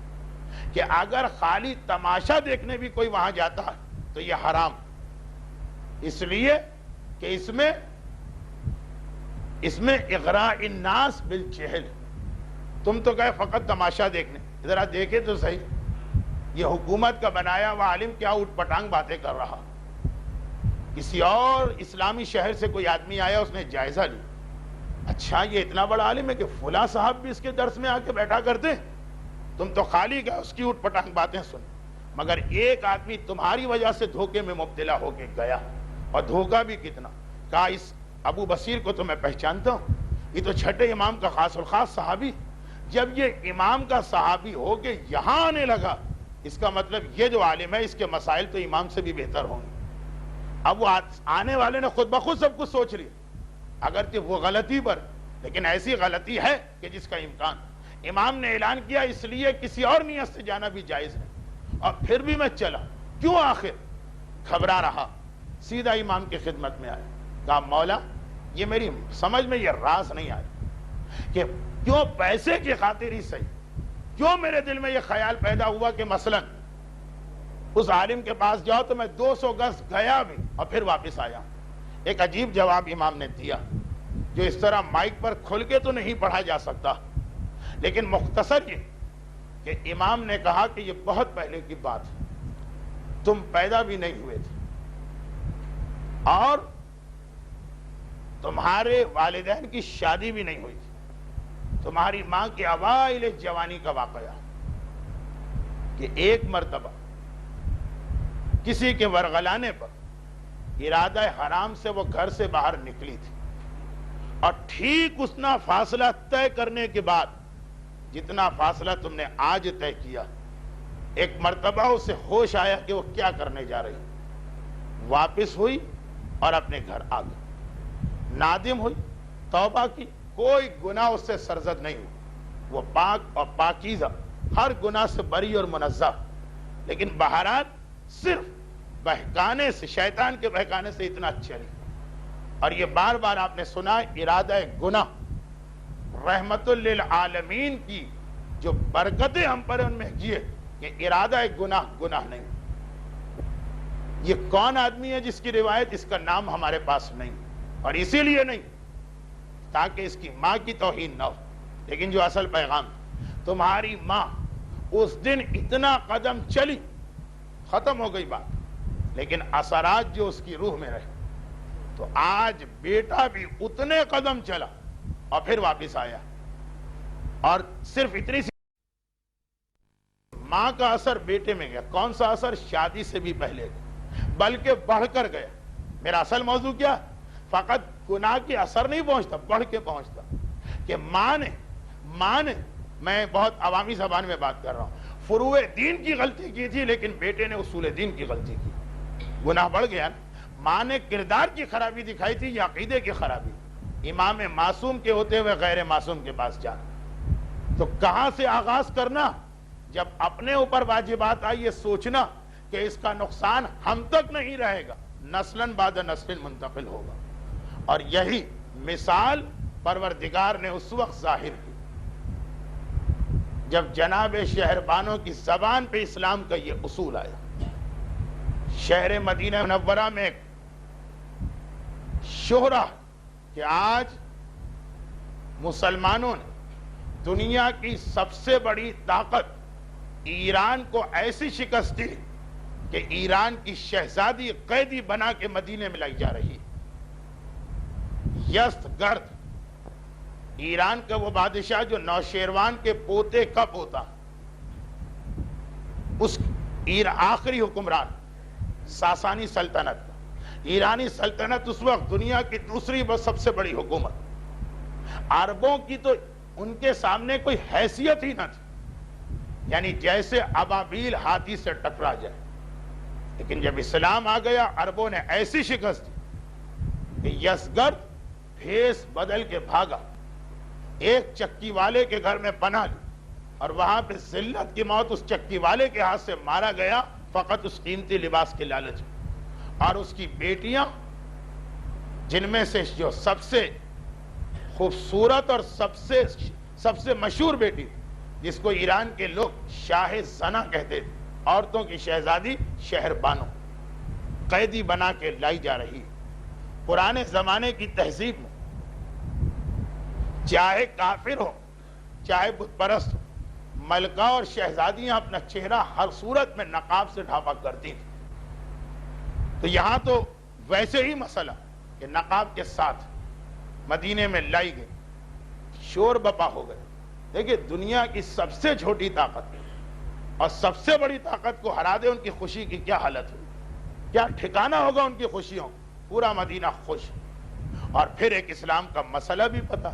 کہ اگر خالی تماشا دیکھنے بھی کوئی وہاں جاتا ہے تو یہ حرام، اس لیے کہ اس میں اغراء الناس بالجہل۔ تم تو گئے فقط تماشا دیکھنے، ذرا دیکھے تو صحیح یہ حکومت کا بنایا ہوا عالم کیا اوٹ پٹانگ باتیں کر رہا۔ کسی اور اسلامی شہر سے کوئی آدمی آیا، اس نے جائزہ لیا، اچھا یہ اتنا بڑا عالم ہے کہ فلاں صاحب بھی اس کے درس میں آ کے بیٹھا کرتے، تم تو خالی گئے اس کی اوٹ پٹانگ باتیں سن۔ مگر ایک آدمی تمہاری وجہ سے دھوکے میں مبتلا ہو کے گیا، اور دھوکہ بھی کتنا۔ کہا اس ابو بصیر کو تو میں پہچانتا ہوں، یہ تو چھٹے امام کا خاص الخاص صحابی۔ جب یہ امام کا صحابی ہو کے یہاں آنے لگا، اس کا مطلب یہ جو عالم ہے اس کے مسائل تو امام سے بھی بہتر ہوں گے۔ اب وہ آنے والے نے خود بخود سب کچھ سوچ لیا، اگرچہ وہ غلطی پر، لیکن ایسی غلطی ہے کہ جس کا امکان۔ امام نے اعلان کیا، اس لیے کسی اور نیت سے جانا بھی جائز ہے، اور پھر بھی میں چلا۔ کیوں؟ آخر گھبرا رہا، سیدھا امام کی خدمت میں آیا، کہا مولا یہ میری سمجھ میں یہ راز نہیں آیا کہ کیوں پیسے کی خاطر ہی صحیح، کیوں میرے دل میں یہ خیال پیدا ہوا کہ مثلا اس عالم کے پاس جاؤ تو میں 200 گز گیا بھی اور پھر واپس آیا۔ ایک عجیب جواب امام نے دیا جو اس طرح مائک پر کھل کے تو نہیں پڑھا جا سکتا، لیکن مختصر یہ کہ امام نے کہا کہ یہ بہت پہلے کی بات ہے، تم پیدا بھی نہیں ہوئے تھے اور تمہارے والدین کی شادی بھی نہیں ہوئی تھی، تمہاری ماں کی اوائل جوانی کا واقعہ کہ ایک مرتبہ کسی کے ورغلانے پر ارادہ حرام سے وہ گھر سے باہر نکلی تھی، اور ٹھیک اتنا فاصلہ طے کرنے کے بعد جتنا فاصلہ تم نے آج طے کیا، ایک مرتبہ اسے ہوش آیا کہ وہ کیا کرنے جا رہی، واپس ہوئی اور اپنے گھر آ گئی، نادم ہوئی، توبہ کی، کوئی گناہ اس سے سرزد نہیں ہوئی، وہ پاک اور پاکیزہ، ہر گناہ سے بری اور منزہ، لیکن بہرحال صرف بہکانے سے، شیطان کے بہکانے سے اتنا چلی۔ اور یہ بار بار آپ نے سنا، ارادہ گناہ رحمت للعالمین کی جو برکتیں ہم پر ان میں کیے کہ ارادہ گناہ نہیں۔ یہ کون آدمی ہے جس کی روایت، اس کا نام ہمارے پاس نہیں، اور اسی لیے نہیں تاکہ اس کی ماں کی توہین نہ ہو، لیکن جو اصل پیغام تمہاری ماں اس دن اتنا قدم چلی، ختم ہو گئی بات، لیکن اثرات جو اس کی روح میں رہے، تو آج بیٹا بھی اتنے قدم چلا اور پھر واپس آیا، اور صرف اتنی سی ماں کا اثر بیٹے میں گیا۔ کون سا اثر؟ شادی سے بھی پہلے بلکہ بڑھ کر گیا۔ میرا اصل موضوع کیا؟ فقط گناہ کے اثر نہیں پہنچتا، بڑھ کے پہنچتا کہ ماں نے میں بہت عوامی زبان میں بات کر رہا ہوں، فروع دین کی غلطی کی تھی لیکن بیٹے نے اصول دین کی غلطی کی، گناہ بڑھ گیا نا۔ ماں نے کردار کی خرابی دکھائی تھی یا عقیدے کی خرابی؟ امام معصوم کے ہوتے ہوئے غیر معصوم کے پاس جانا۔ تو کہاں سے آغاز کرنا؟ جب اپنے اوپر واجبات آئی، یہ سوچنا کہ اس کا نقصان ہم تک نہیں رہے گا، نسلاً بعد نسل منتقل ہوگا۔ اور یہی مثال پروردگار نے اس وقت ظاہر کی جب جناب شہربانوں کی زبان پہ اسلام کا یہ اصول آیا۔ شہر مدینہ منورہ میں ایک شہرہ کہ آج مسلمانوں نے دنیا کی سب سے بڑی طاقت ایران کو ایسی شکست دی کہ ایران کی شہزادی قیدی بنا کے مدینے میں لائی جا رہی ہے۔ یزدگرد ایران کا وہ بادشاہ جو نوشیروان کے پوتے کا پوتا، اس آخری حکمران ساسانی سلطنت کا، ایرانی سلطنت اس وقت دنیا کی دوسری سب سے بڑی حکومت، عربوں کی تو ان کے سامنے کوئی حیثیت ہی نہ تھی، یعنی جیسے ابابیل ہاتھی سے ٹکرا جائے۔ لیکن جب اسلام آ گیا، عربوں نے ایسی شکست دی کہ یزدگرد بھیس بدل کے بھاگا، ایک چکی والے کے گھر میں پناہ لی، اور وہاں پہ ذلت کی موت اس چکی والے کے ہاتھ سے مارا گیا، فقط اس قیمتی لباس کے لالچ میں۔ اور اس کی بیٹیاں، جن میں سے جو سب سے خوبصورت اور سب سے مشہور بیٹی جس کو ایران کے لوگ شاہ زنا کہتے تھے، عورتوں کی شہزادی شہربانو، قیدی بنا کے لائی جا رہی ہے۔ پرانے زمانے کی تہذیب میں چاہے کافر ہو چاہے بت پرست ہو، ملکہ اور شہزادیاں اپنا چہرہ ہر صورت میں نقاب سے ڈھانپا کرتی تھی۔ تو یہاں تو ویسے ہی مسئلہ کہ نقاب کے ساتھ مدینے میں لائی گئی، شور بپا ہو گئے۔ دیکھیں دنیا کی سب سے چھوٹی طاقت اور سب سے بڑی طاقت کو ہرا دے، ان کی خوشی کی کیا حالت ہوئی، کیا ٹھکانہ ہوگا ان کی خوشیوں۔ پورا مدینہ خوش۔ اور پھر ایک اسلام کا مسئلہ بھی پتا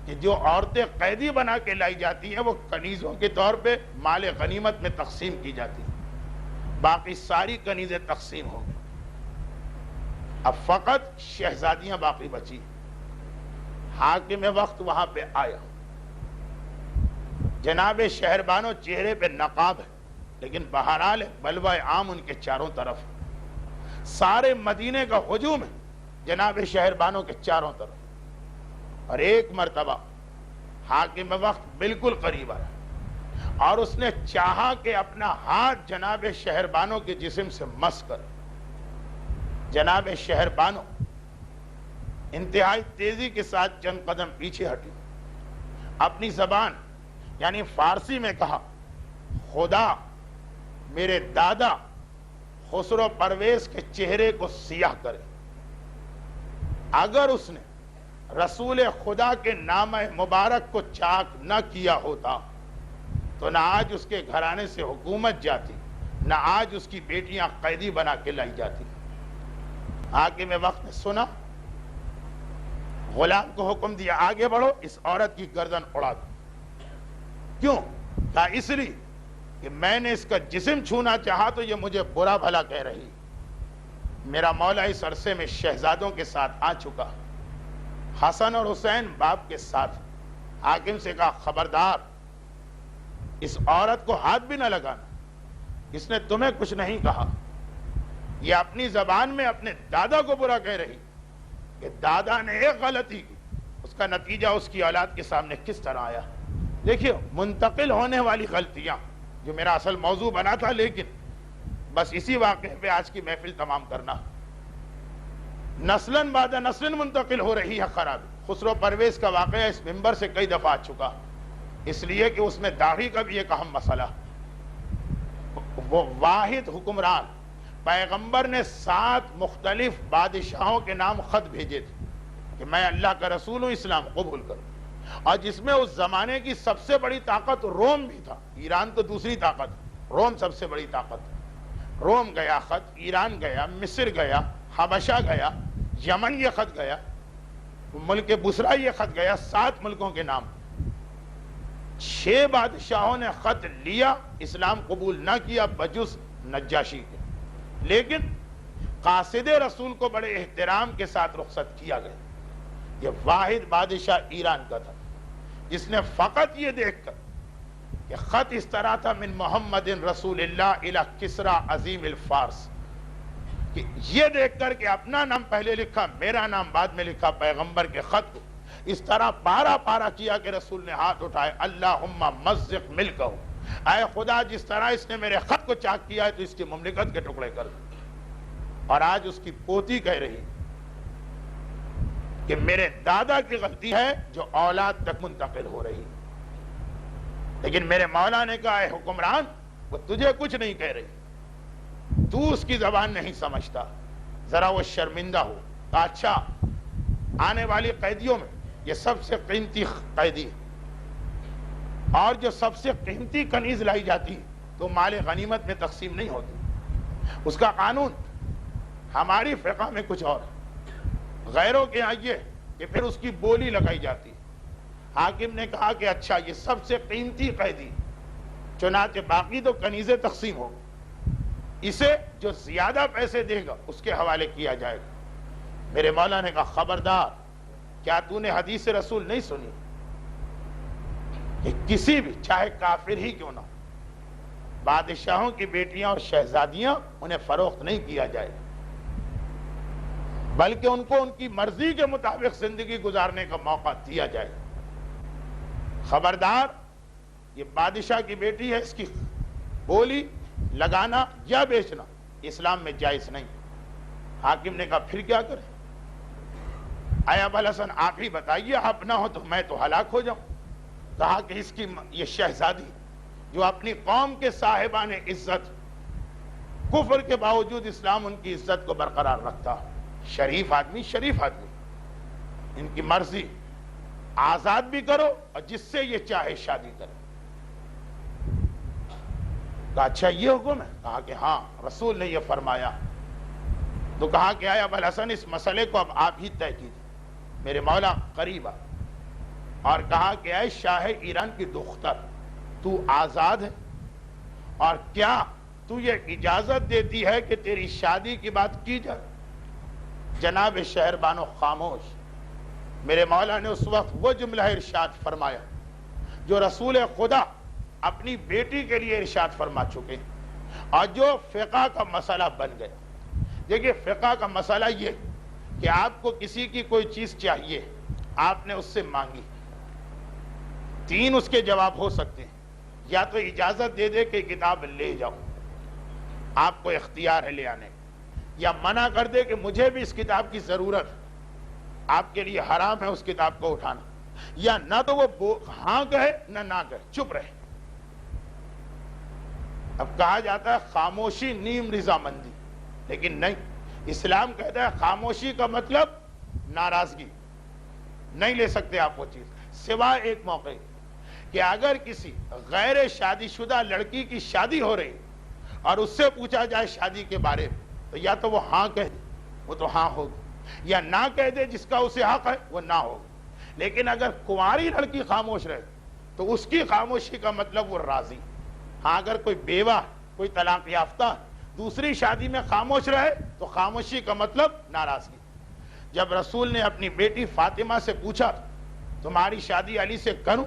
کہ جو عورتیں قیدی بنا کے لائی جاتی ہیں وہ کنیزوں کے طور پہ مال غنیمت میں تقسیم کی جاتی ہیں، باقی ساری کنیزیں تقسیم ہو گئی، اب فقط شہزادیاں باقی بچی۔ حاکم وقت وہاں پہ آیا، جناب شہربانو چہرے پہ نقاب ہے لیکن بہرحال بلوہ عام ان کے چاروں طرف، سارے مدینے کا ہجوم ہے جناب شہربانو کے چاروں طرف۔ اور ایک مرتبہ حاکم وقت بالکل قریب آیا اور اس نے چاہا کہ اپنا ہاتھ جناب شہربانو کے جسم سے مس کر۔ جناب شہربانو انتہائی تیزی کے ساتھ چند قدم پیچھے ہٹی، اپنی زبان یعنی فارسی میں کہا، خدا میرے دادا خسرو پرویز کے چہرے کو سیاہ کرے۔ اگر اس نے رسول خدا کے نام مبارک کو چاک نہ کیا ہوتا تو نہ آج اس کے گھرانے سے حکومت جاتی، نہ آج اس کی بیٹیاں قیدی بنا کے لائی جاتی۔ حاکم وقت نے سنا، غلام کو حکم دیا آگے بڑھو، اس عورت کی گردن اڑا دو۔ کیوں؟ کہا اس لیے کہ میں نے اس کا جسم چھونا چاہا تو یہ مجھے برا بھلا کہہ رہی، میرا مولا اس عرصے میں شہزادوں کے ساتھ آ چکا، حسن اور حسین باپ کے ساتھ۔ حاکم سے کہا خبردار، اس عورت کو ہاتھ بھی نہ لگانا، اس نے تمہیں کچھ نہیں کہا، یہ اپنی زبان میں اپنے دادا کو برا کہہ رہی کہ دادا نے ایک غلطی کی، اس کا نتیجہ اس کی اولاد کے سامنے کس طرح آیا۔ دیکھیے منتقل ہونے والی غلطیاں جو میرا اصل موضوع بنا تھا، لیکن بس اسی واقعے پہ آج کی محفل تمام کرنا، نسلاً بعد نسل منتقل ہو رہی ہے خرابی۔ خسرو پرویز کا واقعہ اس منبر سے کئی دفعہ آ چکا، اس لیے کہ اس میں داڑھی کا بھی ایک اہم مسئلہ۔ وہ واحد حکمران، پیغمبر نے 7 مختلف بادشاہوں کے نام خط بھیجے تھے کہ میں اللہ کا رسول ہوں، اسلام قبول کروں، اور جس میں اس زمانے کی سب سے بڑی طاقت روم بھی تھا۔ ایران تو دوسری طاقت، روم سب سے بڑی طاقت۔ روم گیا خط، ایران گیا، مصر گیا، حبشہ گیا، یمن یہ خط گیا، ملک بصرہ یہ خط گیا، 7 ملکوں کے نام۔ 6 بادشاہوں نے خط لیا، اسلام قبول نہ کیا بجز نجاشی کے، لیکن قاصد رسول کو بڑے احترام کے ساتھ رخصت کیا گیا۔ یہ واحد بادشاہ ایران کا تھا جس نے فقط یہ دیکھ کر کہ خط اس طرح تھا من محمد رسول اللہ الی کسریٰ عظیم الفارس، کہ یہ دیکھ کر کہ اپنا نام پہلے لکھا، میرا نام بعد میں لکھا، پیغمبر کے خط کو اس طرح پارا پارا کیا کہ رسول نے ہاتھ اٹھائے، اللہم مزق ملکہ، اے خدا جس طرح اس نے میرے خط کو چاک کیا ہے تو اس کی مملکت کے ٹکڑے کر دے۔ اور آج اس کی پوتی کہہ رہی کہ میرے دادا کی غلطی ہے جو اولاد تک منتقل ہو رہی، لیکن میرے مولا نے کہا اے حکمران وہ تجھے کچھ نہیں کہہ رہی، تو اس کی زبان نہیں سمجھتا۔ ذرا وہ شرمندہ ہو، کہا اچھا آنے والی قیدیوں میں یہ سب سے قیمتی قیدی ہے، اور جو سب سے قیمتی کنیز لائی جاتی تو مال غنیمت میں تقسیم نہیں ہوتی، اس کا قانون ہماری فقہ میں کچھ اور ہے، غیروں کے یہاں یہ کہ پھر اس کی بولی لگائی جاتی ہے۔ حاکم نے کہا کہ اچھا یہ سب سے قیمتی قیدی، چنانچہ باقی تو کنیزیں تقسیم ہو، اسے جو زیادہ پیسے دے گا اس کے حوالے کیا جائے گا۔ میرے مولا نے کہا خبردار، کیا تو نے حدیث رسول نہیں سنی کہ کسی بھی چاہے کافر ہی کیوں نہ ہو، بادشاہوں کی بیٹیاں اور شہزادیاں انہیں فروخت نہیں کیا جائے گا، بلکہ ان کو ان کی مرضی کے مطابق زندگی گزارنے کا موقع دیا جائے گا۔ خبردار، یہ بادشاہ کی بیٹی ہے، اس کی بولی لگانا یا بیچنا اسلام میں جائز نہیں۔ حاکم نے کہا پھر کیا کریں؟ اے ابوالحسن آپ ہی بتائیے، آپ نہ ہو تو میں تو ہلاک ہو جاؤں۔ کہا کہ اس کی یہ شہزادی جو اپنی قوم کے صاحبان عزت، کفر کے باوجود اسلام ان کی عزت کو برقرار رکھتا، شریف آدمی، ان کی مرضی، آزاد بھی کرو اور جس سے یہ چاہے شادی کرے۔ کہا اچھا یہ حکم ہے؟ کہا کہ ہاں رسول نے یہ فرمایا۔ تو کہا کہ اے ابوالحسن اس مسئلے کو اب آپ ہی طے کیجیے۔ میرے مولا قریب آ اور کہا کہ اے شاہ ایران کی دختر، تو آزاد ہے، اور کیا تو یہ اجازت دیتی ہے کہ تیری شادی کی بات کی جائے؟ جناب شہر بانو خاموش۔ میرے مولا نے اس وقت وہ جملہ ارشاد فرمایا جو رسول خدا اپنی بیٹی کے لیے ارشاد فرما چکے، اور جو فقہ کا مسئلہ بن گیا۔ دیکھیے فقہ کا مسئلہ یہ کہ آپ کو کسی کی کوئی چیز چاہیے، آپ نے اس سے مانگی، 3 اس کے جواب ہو سکتے ہیں، یا تو اجازت دے دے کہ کتاب لے جاؤ، آپ کو اختیار ہے لے آنے، یا منع کر دے کہ مجھے بھی اس کتاب کی ضرورت ہے، آپ کے لیے حرام ہے اس کتاب کو اٹھانا، یا نہ تو وہ ہاں کہے نہ کہے، چپ رہے۔ اب کہا جاتا ہے خاموشی نیم رضامندی، لیکن نہیں، اسلام کہتا ہے خاموشی کا مطلب ناراضگی، نہیں لے سکتے آپ وہ چیز، سوائے ایک موقع کہ اگر کسی غیر شادی شدہ لڑکی کی شادی ہو رہی اور اس سے پوچھا جائے شادی کے بارے میں، تو یا تو وہ ہاں کہہ دے، وہ تو ہاں ہوگی، یا نہ کہہ دے جس کا اسے حق ہے وہ نہ ہوگی۔ لیکن اگر کنواری لڑکی خاموش رہے تو اس کی خاموشی کا مطلب وہ راضی۔ ہاں اگر کوئی بیوہ، کوئی طلاق یافتہ دوسری شادی میں خاموش رہے تو خاموشی کا مطلب ناراضگی۔ جب رسول نے اپنی بیٹی فاطمہ سے پوچھا تمہاری شادی علی سے کروں،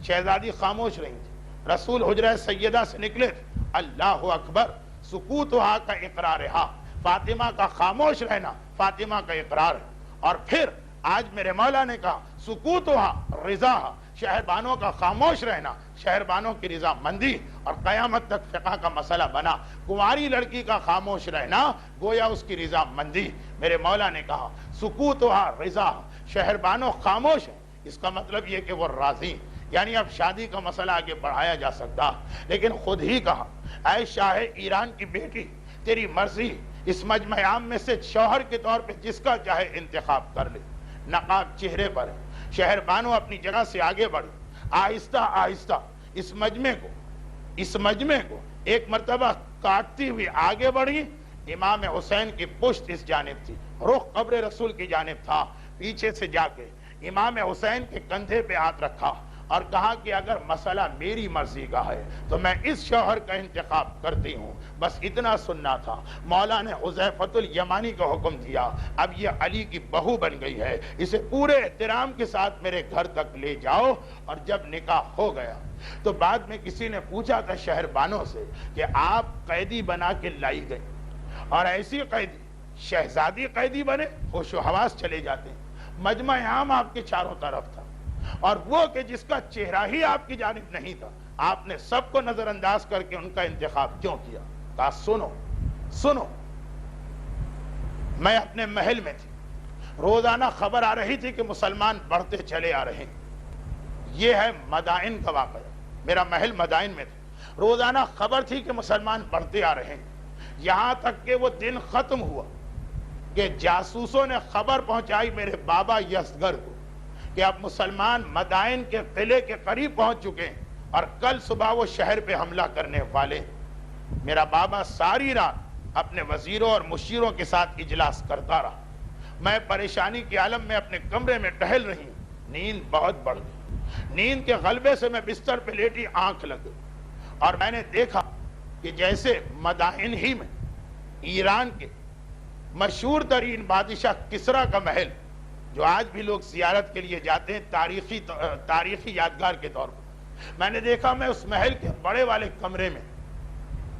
شہزادی خاموش رہی تھی، رسول حجرہ سیدہ سے نکلے تھے، اللہ اکبر، سکوتہا کا اقرارہا، فاطمہ کا خاموش رہنا فاطمہ کا اقرار ہے۔ اور پھر آج میرے مولا نے کہا سکوتہا رضاہا، شہربانوں کا خاموش رہنا شہربانوں کی رضا مندی، اور قیامت تک فقہ کا مسئلہ بنا کنواری لڑکی کا خاموش رہنا گویا اس کی رضا مندی۔ میرے مولا نے کہا سکوتہا رضا، شہربانو خاموش ہیں، اس کا مطلب یہ کہ وہ راضی ہیں، یعنی اب شادی کا مسئلہ آگے بڑھایا جا سکتا، لیکن خود ہی کہا اے شاہ ایران کی بیٹی تیری مرضی، اس مجمع عام میں سے شوہر کے طور پہ جس کا چاہے انتخاب کر لے۔ نقاب چہرے پر ہے، شہربانو اپنی جگہ سے آگے بڑھی، آہستہ آہستہ اس مجمع کو ایک مرتبہ کاٹتی ہوئی آگے بڑھی۔ امام حسین کی پشت اس جانب تھی، رخ قبر رسول کی جانب تھا، پیچھے سے جا کے امام حسین کے کندھے پہ ہاتھ رکھا اور کہا کہ اگر مسئلہ میری مرضی کا ہے تو میں اس شوہر کا انتخاب کرتی ہوں، بس اتنا سننا تھا۔ مولا نے حذیفۃ الیمانی کا حکم دیا، اب یہ علی کی بہو بن گئی ہے، اسے پورے احترام کے ساتھ میرے گھر تک لے جاؤ۔ اور جب نکاح ہو گیا تو بعد میں کسی نے پوچھا تھا شہربانوں سے کہ آپ قیدی بنا کے لائی گئی، اور ایسی قیدی شہزادی قیدی بنے، ہوش و حواس چلے جاتے ہیں۔ مجمع عام آپ کے چاروں طرف تھا، اور وہ کہ جس کا چہرہ ہی آپ کی جانب نہیں تھا، آپ نے سب کو نظر انداز کر کے ان کا انتخاب کیوں کیا؟ کہا سنو، میں اپنے محل میں تھی، روزانہ خبر آ رہی تھی کہ مسلمان بڑھتے چلے آ رہے ہیں۔ یہ ہے مدائن کا واقعہ، میرا محل مدائن میں تھا، روزانہ خبر تھی کہ مسلمان بڑھتے آ رہے ہیں، یہاں تک کہ وہ دن ختم ہوا کہ جاسوسوں نے خبر پہنچائی میرے بابا یزدگرد کو کہ اب مسلمان مدائن کے قلعے کے قریب پہنچ چکے ہیں اور کل صبح وہ شہر پہ حملہ کرنے والے۔ میرا بابا ساری رات اپنے وزیروں اور مشیروں کے ساتھ اجلاس کرتا رہا، میں پریشانی کے عالم میں اپنے کمرے میں ٹہل رہی ہوں، نیند بہت بڑھ گئی، نیند کے غلبے سے میں بستر پہ لیٹی، آنکھ لگ گئی اور میں نے دیکھا کہ جیسے مدائن ہی میں ایران کے مشہور ترین بادشاہ کسریٰ کا محل، جو آج بھی لوگ زیارت کے لیے جاتے ہیں تاریخی یادگار کے طور پر، میں نے دیکھا میں اس محل کے بڑے والے کمرے میں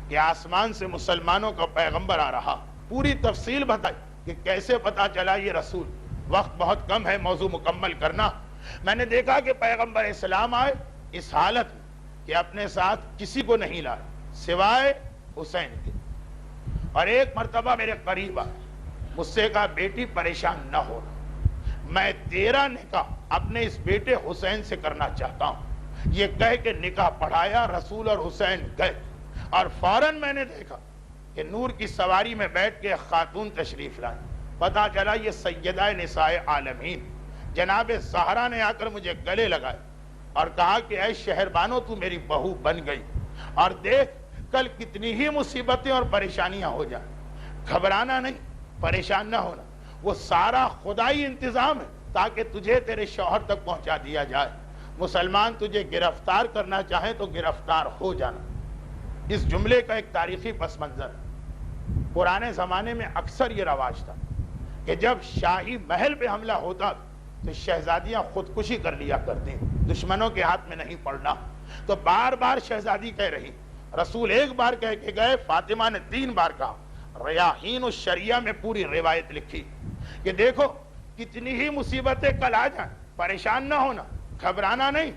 کہ آسمان سے مسلمانوں کا پیغمبر آ رہا، پوری تفصیل بتائی کہ کیسے پتا چلا یہ رسول، وقت بہت کم ہے موضوع مکمل کرنا۔ میں نے دیکھا کہ پیغمبر اسلام آئے اس حالت میں کہ اپنے ساتھ کسی کو نہیں لائے سوائے حسین کے، اور ایک مرتبہ میرے قریب آئے، مجھ سے کہا بیٹی پریشان نہ ہونا، میں تیرا نکاح اپنے اس بیٹے حسین سے کرنا چاہتا ہوں۔ یہ کہہ کے نکاح پڑھایا، رسول اور حسین گئے، اور فوراً میں نے دیکھا کہ نور کی سواری میں بیٹھ کے ایک خاتون تشریف لائی، پتا چلا یہ سیدہ نساء عالمین جناب زہرا نے آ کر مجھے گلے لگائے اور کہا کہ اے شہربانو تو میری بہو بن گئی، اور دیکھ کل کتنی ہی مصیبتیں اور پریشانیاں ہو جائیں، گھبرانا نہیں، پریشان نہ ہونا، وہ سارا خدائی انتظام ہے تاکہ تجھے تیرے شوہر تک پہنچا دیا جائے، مسلمان تجھے گرفتار کرنا چاہے تو گرفتار ہو جانا۔ اس جملے کا ایک تاریخی پس منظر ہے، پرانے زمانے میں اکثر یہ رواج تھا کہ جب شاہی محل پہ حملہ ہوتا تو شہزادیاں خودکشی کر لیا کرتی، دشمنوں کے ہاتھ میں نہیں پڑنا، تو بار بار شہزادی کہہ رہی، رسول ایک بار کہہ کے گئے، فاطمہ نے 3 بار کہا۔ ریاحین الشریعہ میں پوری روایت لکھی کہ دیکھو کتنی ہی مصیبتیں کل آ جائیں، پریشان نہ ہونا، گھبرانا نہیں،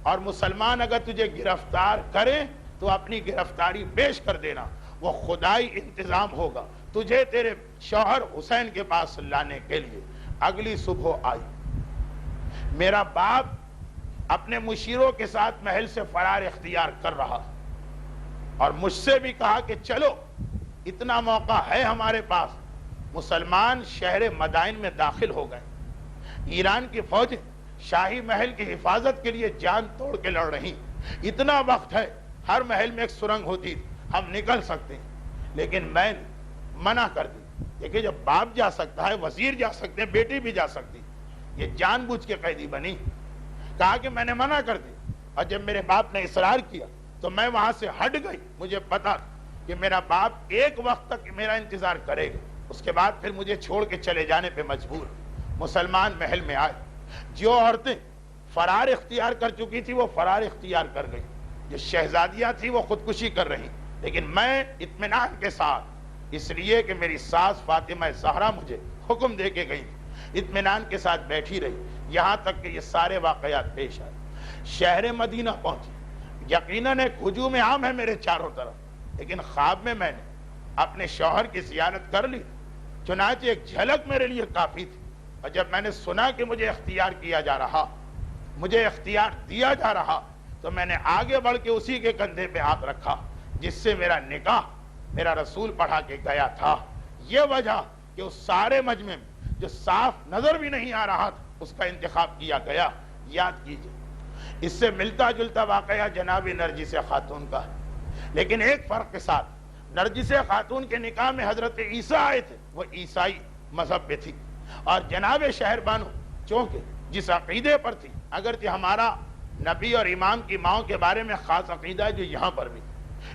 اور مسلمان اگر تجھے گرفتار کریں تو اپنی گرفتاری پیش کر دینا، وہ خدائی انتظام ہوگا تجھے تیرے شوہر حسین کے پاس لانے کے لیے۔ اگلی صبح آئی، میرا باپ اپنے مشیروں کے ساتھ محل سے فرار اختیار کر رہا، اور مجھ سے بھی کہا کہ چلو اتنا موقع ہے ہمارے پاس۔ مسلمان شہر مدائن میں داخل ہو گئے، ایران کی فوج شاہی محل کی حفاظت کے لیے جان توڑ کے لڑ رہی، اتنا وقت ہے، ہر محل میں ایک سرنگ ہوتی، ہم نکل سکتے ہیں، لیکن میں نے منع کر دی۔ دیکھیں جب باپ جا سکتا ہے، وزیر جا سکتے ہیں، بیٹی بھی جا سکتی، یہ جان بوجھ کے قیدی بنی، کہا کہ میں نے منع کر دی، اور جب میرے باپ نے اصرار کیا تو میں وہاں سے ہٹ گئی، مجھے پتا کہ میرا باپ ایک وقت تک میرا انتظار کرے گا، اس کے بعد پھر مجھے چھوڑ کے چلے جانے پہ مجبور۔ مسلمان محل میں آئے، جو عورتیں فرار اختیار کر چکی تھی وہ فرار اختیار کر گئی، جو شہزادیاں تھی وہ خودکشی کر رہی، لیکن میں اطمینان کے ساتھ، اس لیے کہ میری ساس فاطمہ زہرا مجھے حکم دے کے گئی، اطمینان کے ساتھ بیٹھی رہی، یہاں تک کہ یہ سارے واقعات پیش آئے۔ شہر مدینہ پہنچی، یقیناً ایک ہجوم عام ہے میرے چاروں طرف، لیکن خواب میں نے اپنے شوہر کی زیارت کر لی، چنانچہ ایک جھلک میرے لیے کافی تھی۔ اور جب میں نے سنا کہ مجھے اختیار کیا جا رہا، مجھے اختیار دیا جا رہا، تو میں نے آگے بڑھ کے اسی کے کندھے پہ ہاتھ رکھا جس سے میرا نکاح میرا رسول پڑھا کے گیا تھا۔ یہ وجہ کہ اس سارے مجمع میں جو صاف نظر بھی نہیں آ رہا تھا اس کا انتخاب کیا گیا۔ یاد کیجئے، اس سے ملتا جلتا واقعہ جناب نرجس خاتون کا ہے، لیکن ایک فرق کے ساتھ، نرجس خاتون کے نکاح میں حضرت عیسیٰ آئے تھے، وہ عیسائی مذہب پہ تھی، اور جناب شہر بانو چونکہ جس عقیدے پر تھی، اگرچہ ہمارا نبی اور امام کی ماؤں کے بارے میں خاص عقیدہ ہے جو یہاں پر بھی،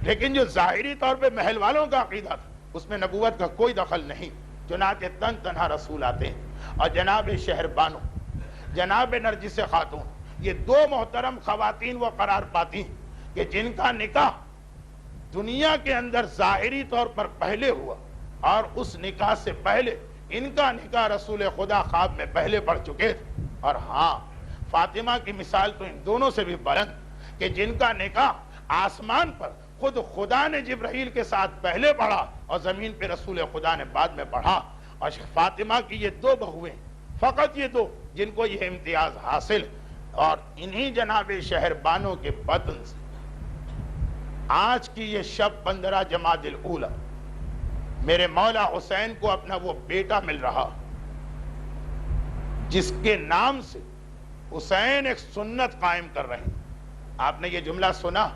لیکن جو ظاہری طور پہ محل والوں کا عقیدہ تھا اس میں نبوت کا کوئی دخل نہیں، چنانچہ تنہا رسول آتے ہیں، اور جناب شہر بانو، جناب نرجس خاتون، یہ دو محترم خواتین وہ قرار پاتی ہیں کہ جن کا نکاح دنیا کے اندر ظاہری طور پر پہلے ہوا، اور اس نکاح سے پہلے ان کا نکاح رسول خدا خواب میں پہلے پڑھ چکے تھے۔ اور ہاں، فاطمہ کی مثال تو ان دونوں سے بھی بلند کہ جن کا نکاح آسمان پر خود خدا نے جبرائیل کے ساتھ پہلے پڑھا اور زمین پہ رسول خدا نے بعد میں پڑھا، اور فاطمہ کی یہ دو بہویں، فقط یہ دو جن کو یہ امتیاز حاصل، اور انہی جناب شہر بانوں کے بطن سے آج کی یہ شب 15 جمادی الاولی میرے مولا حسین کو اپنا وہ بیٹا مل رہا جس کے نام سے حسین ایک سنت قائم کر رہے ہیں۔ آپ نے یہ جملہ سنا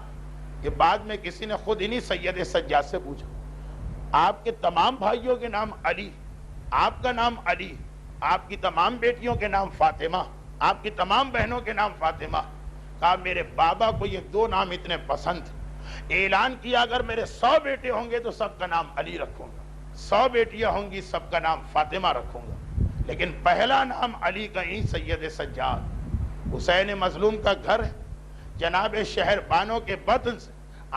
کہ بعد میں کسی نے خود انہی سید سجاد سے پوچھا، آپ کے تمام بھائیوں کے نام علی، آپ کا نام علی، آپ کی تمام بیٹیوں کے نام فاطمہ، آپ کی تمام بہنوں کے نام فاطمہ؟ کہا میرے بابا کو یہ دو نام اتنے پسند تھے، اعلان کیا اگر میرے 100 بیٹے ہوں گے تو سب کا نام علی رکھوں گا، 100 بیٹیاں ہوں گی سب کا نام فاطمہ رکھوں گا، لیکن پہلا نام علی کا ہی سید سجاد حسین مظلوم کا گھر ہے۔ جناب شہر بانوں کے بطن سے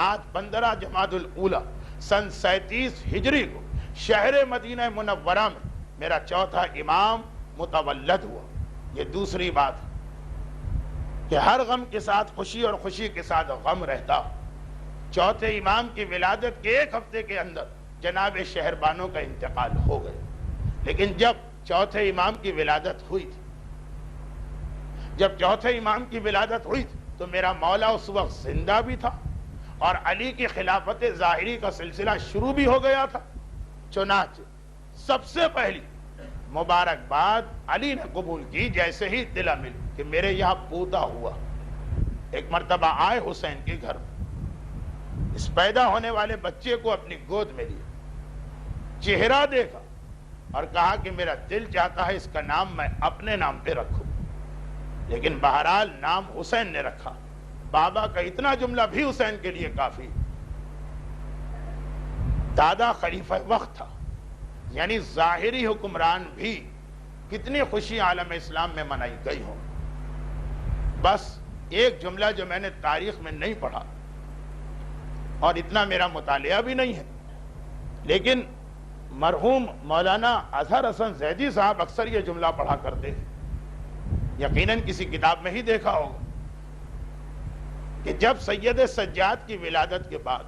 آج 15 جمادی الاولی سن 37 ہجری کو شہر مدینہ منورہ میں میرا چوتھا امام متولد ہوا۔ یہ دوسری بات ہے کہ ہر غم کے ساتھ خوشی اور خوشی کے ساتھ غم رہتا۔ چوتھے امام کی ولادت کے ایک ہفتے کے اندر جناب شہر بانوں کا انتقال ہو گیا، لیکن جب چوتھے امام کی ولادت ہوئی تھی، جب چوتھے امام کی ولادت ہوئی تھی تو میرا مولا اس وقت زندہ بھی تھا اور علی کی خلافت ظاہری کا سلسلہ شروع بھی ہو گیا تھا۔ چنانچہ سب سے پہلی مبارکباد علی نے قبول کی جیسے ہی اطلاع ملی کہ میرے یہاں پوتا ہوا۔ ایک مرتبہ آئے حسین کے گھر، اس پیدا ہونے والے بچے کو اپنی گود میں لیا، چہرہ دیکھا اور کہا کہ میرا دل چاہتا ہے اس کا نام میں اپنے نام پہ رکھوں، لیکن بہرحال نام حسین نے رکھا۔ بابا کا اتنا جملہ بھی حسین کے لیے کافی۔ دادا خلیفہ وقت تھا، یعنی ظاہری حکمران بھی کتنی خوشی عالم اسلام میں منائی گئی ہوں۔ بس ایک جملہ جو میں نے تاریخ میں نہیں پڑھا اور اتنا میرا مطالعہ بھی نہیں ہے، لیکن مرحوم مولانا اظہر حسن زیدی صاحب اکثر یہ جملہ پڑھا کرتے تھے، یقیناً کسی کتاب میں ہی دیکھا ہوگا کہ جب سید سجاد کی ولادت کے بعد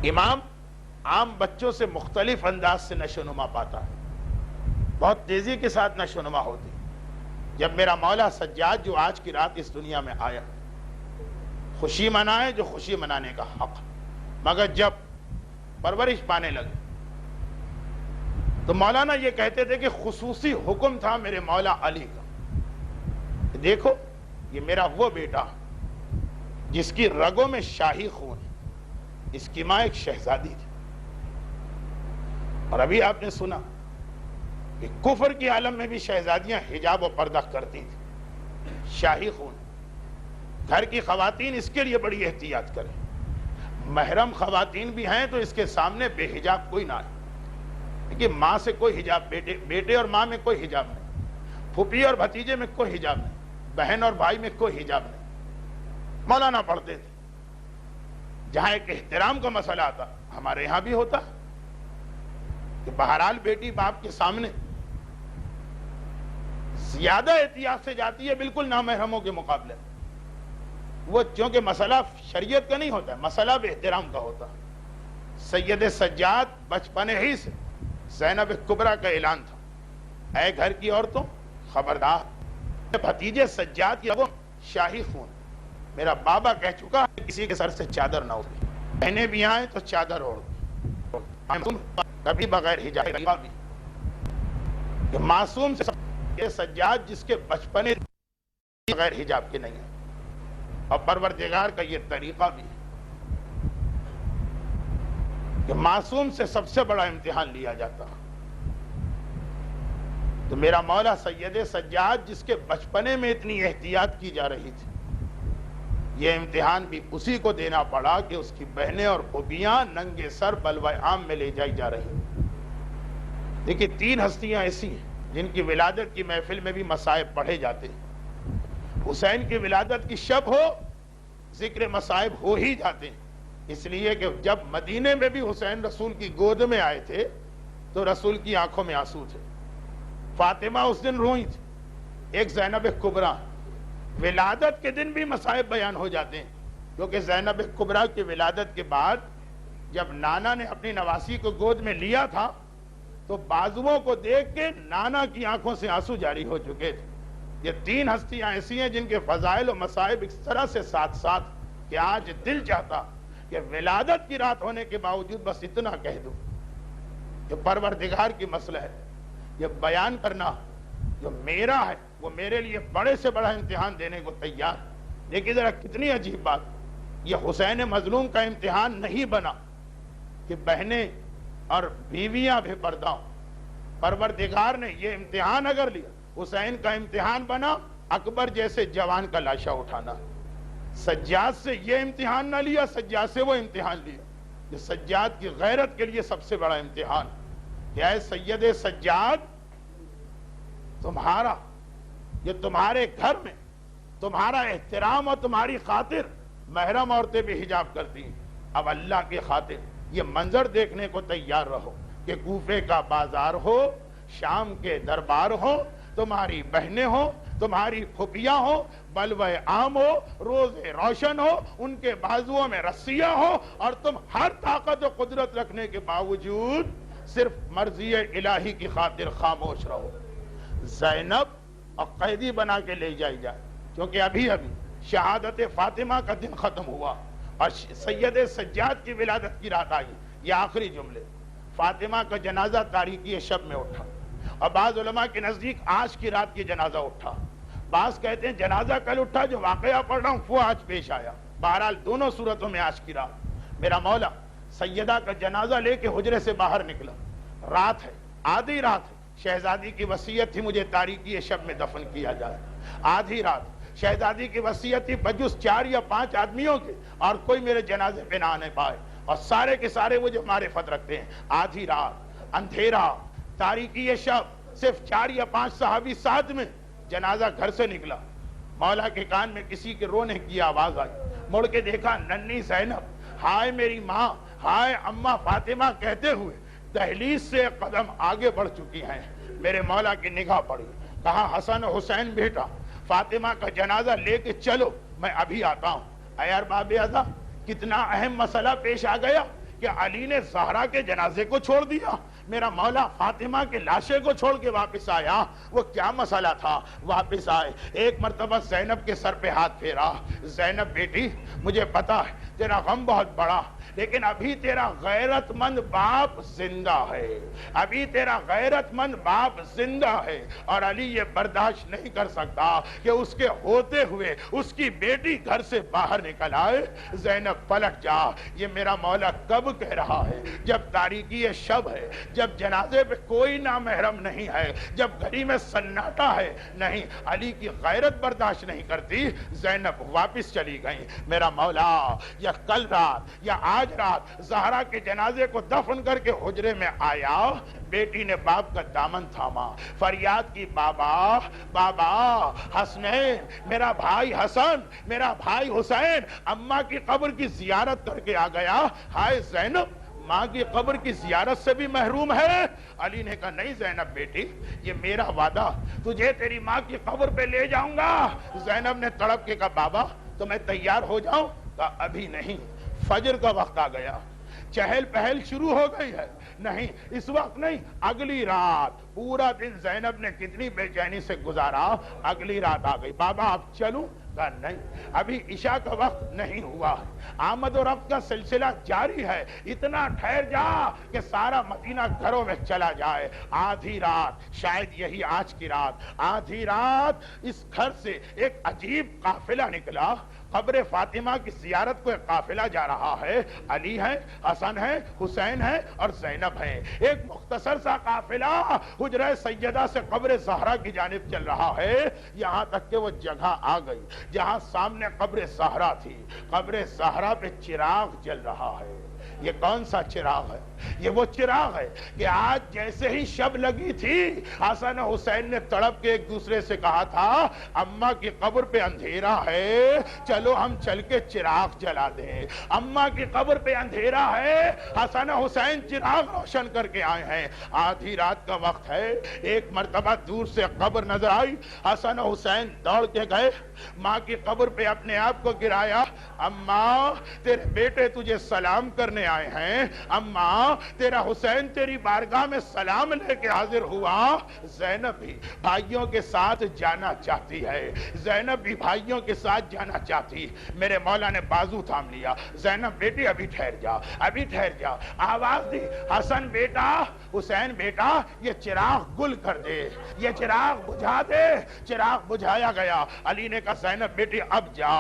امام عام بچوں سے مختلف انداز سے نشو نما پاتا ہے، بہت تیزی کے ساتھ نشو نما ہوتی۔ جب میرا مولا سجاد جو آج کی رات اس دنیا میں آیا، خوشی منائے جو خوشی منانے کا حق، مگر جب پرورش پانے لگے تو مولانا یہ کہتے تھے کہ خصوصی حکم تھا میرے مولا علی کا کہ دیکھو یہ میرا وہ بیٹا جس کی رگوں میں شاہی خون ہے، اس کی ماں ایک شہزادی تھی، اور ابھی آپ نے سنا کہ کفر کی عالم میں بھی شہزادیاں حجاب و پردہ کرتی تھی، شاہی خون۔ گھر کی خواتین اس کے لیے بڑی احتیاط کریں، محرم خواتین بھی ہیں تو اس کے سامنے بے حجاب کوئی نہ آئے، کہ ماں سے کوئی حجاب، بیٹے اور ماں میں کوئی حجاب نہیں، پھوپھی اور بھتیجے میں کوئی حجاب نہیں، بہن اور بھائی میں کوئی حجاب نہیں۔ مولانا پڑھتے تھے، جہاں ایک احترام کا مسئلہ آتا، ہمارے یہاں بھی ہوتا کہ بہرحال بیٹی باپ کے سامنے زیادہ احتیاط سے جاتی ہے بالکل نامحرموں کے مقابلے، وہ چونکہ مسئلہ شریعت کا نہیں ہوتا ہے، مسئلہ بھی احترام کا ہوتا۔ سید سجاد بچپن ہی سے زینب کبریٰ کا اعلان تھا، اے گھر کی عورتوں خبردار، بھتیجے سجاد کی شاہی خون، میرا بابا کہہ چکا ہے کسی کے سر سے چادر نہ اٹھے، بہنیں بھی آئیں تو چادر اوڑھ، کبھی بغیر حجاب بھی کہ معصوم سے یہ سجاد جس کے بچپنے بغیر حجاب کے نہیں ہے، اور پروردگار کا یہ طریقہ بھی ہے کہ معصوم سے سب سے بڑا امتحان لیا جاتا، تو میرا مولا سید سجاد جس کے بچپنے میں اتنی احتیاط کی جا رہی تھی، یہ امتحان بھی اسی کو دینا پڑا کہ اس کی بہنیں اور پھوپھیاں ننگے سر بلوہ عام میں لے جائی جا رہی ہیں۔ دیکھیں 3 ہستیاں ایسی ہیں جن کی ولادت کی محفل میں بھی مصائب پڑھے جاتے ہیں، حسین کی ولادت کی شب ہو ذکر مصائب ہو ہی جاتے ہیں، اس لیے کہ جب مدینے میں بھی حسین رسول کی گود میں آئے تھے تو رسول کی آنکھوں میں آنسو تھے، فاطمہ اس دن روئی تھی، ایک زینب کبریٰ، ولادت کے دن بھی مصائب بیان ہو جاتے ہیں، کیونکہ زینب کبریٰ کی ولادت کے بعد جب نانا نے اپنی نواسی کو گود میں لیا تھا تو بازوؤں کو دیکھ کے نانا کی آنکھوں سے آنسو جاری ہو چکے تھے۔ یہ 3 ہستیاں ایسی ہیں جن کے فضائل و مصائب اس طرح سے ساتھ ساتھ کہ آج دل چاہتا کہ ولادت کی رات ہونے کے باوجود بس اتنا کہہ دوں کہ پروردگار کی مسئلہ ہے، یہ بیان کرنا جو میرا ہے وہ میرے لیے بڑے سے بڑا امتحان دینے کو تیار ہے۔ لیکن ذرا کتنی عجیب بات، یہ حسین مظلوم کا امتحان نہیں بنا کہ بہنیں اور بیویاں بھی پردہ ہوں، پروردگار نے یہ امتحان اگر لیا، حسین کا امتحان بنا اکبر جیسے جوان کا لاشا اٹھانا، سجاد سے یہ امتحان نہ لیا، سجاد سے وہ امتحان لیا، یہ سجاد کی غیرت کے لیے سب سے بڑا امتحان کہ اے سید سجاد، تمہارا یہ تمہارے گھر میں تمہارا احترام اور تمہاری خاطر محرم عورتیں بھی حجاب کرتی ہیں، اب اللہ کی خاطر یہ منظر دیکھنے کو تیار رہو کہ کوفے کا بازار ہو، شام کے دربار ہو، تمہاری بہنیں ہو، تمہاری پھوپھیاں ہو، بلوہ عام ہو، روزے روشن ہو، ان کے بازوؤں میں رسیاں ہو، اور تم ہر طاقت و قدرت رکھنے کے باوجود صرف مرضی الہی کی خاطر خاموش رہو۔ زینب اور قیدی بنا کے لے جائی جائے، کیونکہ ابھی شہادت فاطمہ کا دن ختم ہوا اور سید سجاد کی ولادت کی رات آئی۔ یہ آخری جملے، فاطمہ کا جنازہ تاریکی شب میں اٹھا، اور بعض علماء کے نزدیک آج کی رات کی جنازہ اٹھا، بعض کہتے ہیں جنازہ کل اٹھا، جو واقعہ پڑھ رہا ہوں وہ آج پیش آیا، بہرحال دونوں صورتوں میں آج کی رات میرا مولا سیدہ کا جنازہ لے کے حجرے سے باہر نکلا، رات ہے، آدھی رات ہے، شہزادی کی وصیت تھی مجھے تاریکی شب میں دفن کیا جائے، آدھی رات شہزادی کی وصیت تھی بجز 4 یا 5 آدمیوں کے اور کوئی میرے جنازے پہ نہ آنے پائے، اور سارے کے سارے مجھے معرفت رکھتے ہیں، آدھی رات، اندھیرا، تاریکی شب، صرف 4 یا 5 صحابی ساتھ میں، جنازہ گھر سے نکلا، مولا کے کان میں کسی کے رونے کی آواز آئی، مڑ کے دیکھا ننھی زینب، ہائے میری ماں، ہائے اماں فاطمہ کہتے ہوئے دہلیز سے قدم آگے بڑھ چکی ہیں۔ میرے مولا کی نگاہ پڑی، کہا حسن حسین بیٹا فاطمہ کا جنازہ لے کے چلو، میں ابھی آتا ہوں۔ اے ارباب اعضا، کتنا اہم مسئلہ پیش آ گیا کہ علی نے زہرا کے جنازے کو چھوڑ دیا، میرا مولا فاطمہ کے لاشے کو چھوڑ کے واپس آیا، وہ کیا مسئلہ تھا؟ واپس آئے، ایک مرتبہ زینب کے سر پہ ہاتھ پھیرا، زینب بیٹی مجھے پتا ہے تیرا غم بہت بڑا، لیکن ابھی تیرا غیرت مند باپ زندہ ہے، ابھی تیرا غیرت مند باپ زندہ ہے، اور علی یہ برداشت نہیں کر سکتا کہ اس کے ہوتے ہوئے اس کی بیٹی گھر سے باہر نکل آئے۔ زینب پلٹ جا، یہ میرا مولا کب کہہ رہا ہے؟ جب تاریکی شب ہے، جب جنازے پہ کوئی نامحرم نہیں ہے، جب گھڑی میں سناٹا ہے، نہیں، علی کی غیرت برداشت نہیں کرتی، زینب واپس چلی گئی۔ میرا مولا یا کل رات یا آج رات زہرا کے جنازے کو دفن کر کے حجرے میں آیا، بیٹی نے باپ کا دامن تھاما، فریاد کی، بابا بابا، حسنین، میرا بھائی حسن، میرا بھائی حسین اماں کی قبر کی زیارت کر کے آ گیا۔ ہائے زینب، ماں کی قبر کی زیارت سے بھی محروم ہے؟ علی نے کہا نہیں زینب بیٹی، یہ میرا وعدہ، تجھے تیری ماں کی قبر پہ لے جاؤں گا۔ زینب نے تڑپ کے کہا بابا تو میں تیار ہو جاؤں؟ کہا ابھی نہیں، فجر کا وقت آ گیا، چہل پہل شروع ہو گئی ہے. نہیں اس وقت نہیں، اگلی رات. پورا دن زینب نے کتنی بے چینی سے گزارا. اگلی رات آ گئی. بابا اب چلوں؟ کہا نہیں، ابھی عشاء کا وقت نہیں ہوا. آمد و رفت کا سلسلہ جاری ہے. اتنا ٹھہر جا کہ سارا مدینہ گھروں میں چلا جائے. آدھی رات، شاید یہی آج کی رات، آدھی رات اس گھر سے ایک عجیب قافلہ نکلا. قبر فاطمہ کی زیارت کو ایک قافلہ جا رہا ہے. علی ہے، حسن ہے، حسین ہے اور زینب ہے. ایک مختصر سا قافلہ حجرہ سیدہ سے قبر زہرا کی جانب چل رہا ہے. یہاں تک کہ وہ جگہ آ گئی جہاں سامنے قبر زہرا تھی. قبر زہرا پہ چراغ جل رہا ہے. یہ کون سا چراغ ہے؟ یہ وہ چراغ ہے کہ آج جیسے ہی شب لگی تھی، حسن حسین نے تڑپ کے ایک دوسرے سے کہا تھا اماں کی قبر پہ اندھیرا ہے، چلو ہم چل کے چراغ جلا دیں. اماں کی قبر پہ اندھیرا ہے، حسن حسین چراغ روشن کر کے آئے ہیں. آدھی رات کا وقت ہے. ایک مرتبہ دور سے قبر نظر آئی. حسن حسین دوڑ کے گئے، ماں کی قبر پہ اپنے آپ کو گرایا. اماں تیرے بیٹے تجھے سلام کرنے آئے ہیں. اماں تیرا حسین تیری بارگاہ میں سلام لے کے حاضر ہوا. زینب بھی بھائیوں کے ساتھ جانا چاہتی ہے. زینب بھی بھائیوں کے ساتھ جانا چاہتی. میرے مولا نے بازو تھام لیا. زینب بیٹی ابھی ٹھہر جا، ابھی ٹھہر جا. آواز دی، حسن بیٹا، حسین بیٹا، یہ چراغ گل کر دے، یہ چراغ بجھا دے. چراغ بجھایا گیا. علی نے کہا زینب بیٹی اب جا.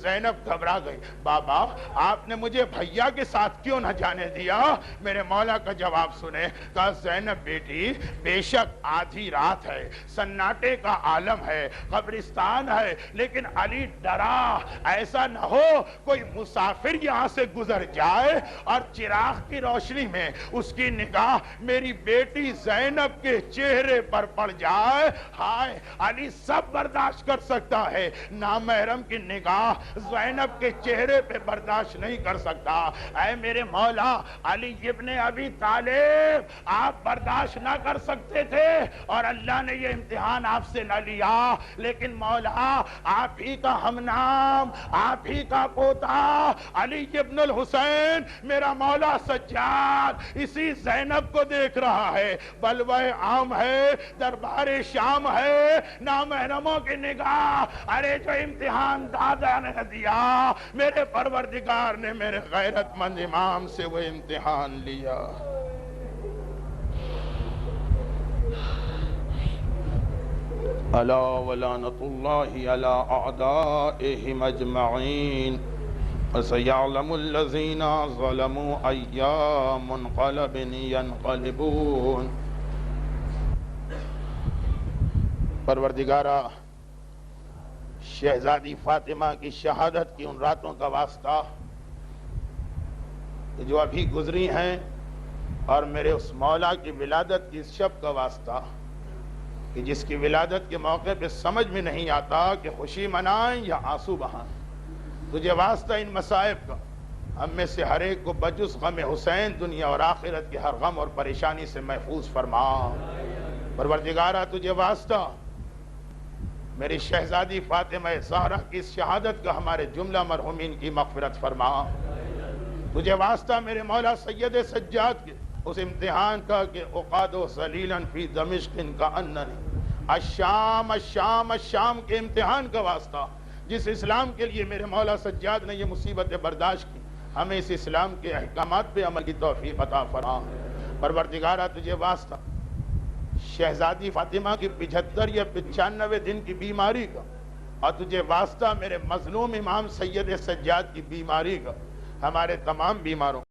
زینب گھبرا گئی. بابا آپ نے مجھے بھیا کے ساتھ کیوں نہ جانے دیا؟ میرے مولا کا جواب سنے. کہا زینب بیٹی بے شک آدھی رات ہے، سناٹے کا عالم ہے، قبرستان ہے، لیکن علی ڈرا ایسا نہ ہو کوئی مسافر یہاں سے گزر جائے اور چراغ کی روشنی میں اس کی نگاہ میری بیٹی زینب کے چہرے پر پڑ جائے. ہائے علی سب برداشت کر سکتا ہے، نامحرم کی نگاہ زینب کے چہرے پہ برداشت نہیں کر سکتا. اے میرے مولا علی ابن ابی طالب، آپ برداشت نہ کر سکتے تھے اور اللہ نے یہ امتحان آپ سے نہ لیا، لیکن مولا آپ ہی کا ہم نام، آپ ہی کا پوتا علی ابن الحسین، میرا مولا سجاد اسی زینب کو دیکھ رہا ہے. بلوہ عام ہے، دربار شام ہے، نامحرموں کی نگاہ. ارے جو امتحان دادا نے دیا، میرے پروردگار نے میرے غیرت مند امام سے وہ امتحان لیا. الا ولعنۃ اللہ علی اعدائہم اجمعین وسیعلم الذین ظلموا ای منقلب ینقلبون. پروردگارا، شہزادی فاطمہ کی شہادت کی ان راتوں کا واسطہ جو ابھی گزری ہیں اور میرے اس مولا کی ولادت کی اس شب کا واسطہ کہ جس کی ولادت کے موقع پہ سمجھ میں نہیں آتا کہ خوشی منائیں یا آنسو بہائیں. تجھے واسطہ ان مصائب کا، ہم میں سے ہر ایک کو بجز غم حسین دنیا اور آخرت کے ہر غم اور پریشانی سے محفوظ فرما. پروردگارہ تجھے واسطہ میری شہزادی فاطمہ زہرا کی اس شہادت کا ہمارے جملہ مرحومین کی مغفرت فرما. تجھے واسطہ میرے مولا سید سجاد کے اس امتحان کا کہ اقاد ذلیلا فی دمشق کأننی، الشام الشام الشام کے امتحان کا واسطہ جس اسلام کے لیے میرے مولا سجاد نے یہ مصیبتیں برداشت کی، ہمیں اس اسلام کے احکامات پہ عمل کی توفیق عطا فرما. پروردگارہ تجھے واسطہ شہزادی فاطمہ کی 75 یا 95 دن کی بیماری کا، اور تجھے واسطہ میرے مظلوم امام سید سجاد کی بیماری کا، ہمارے تمام بیماروں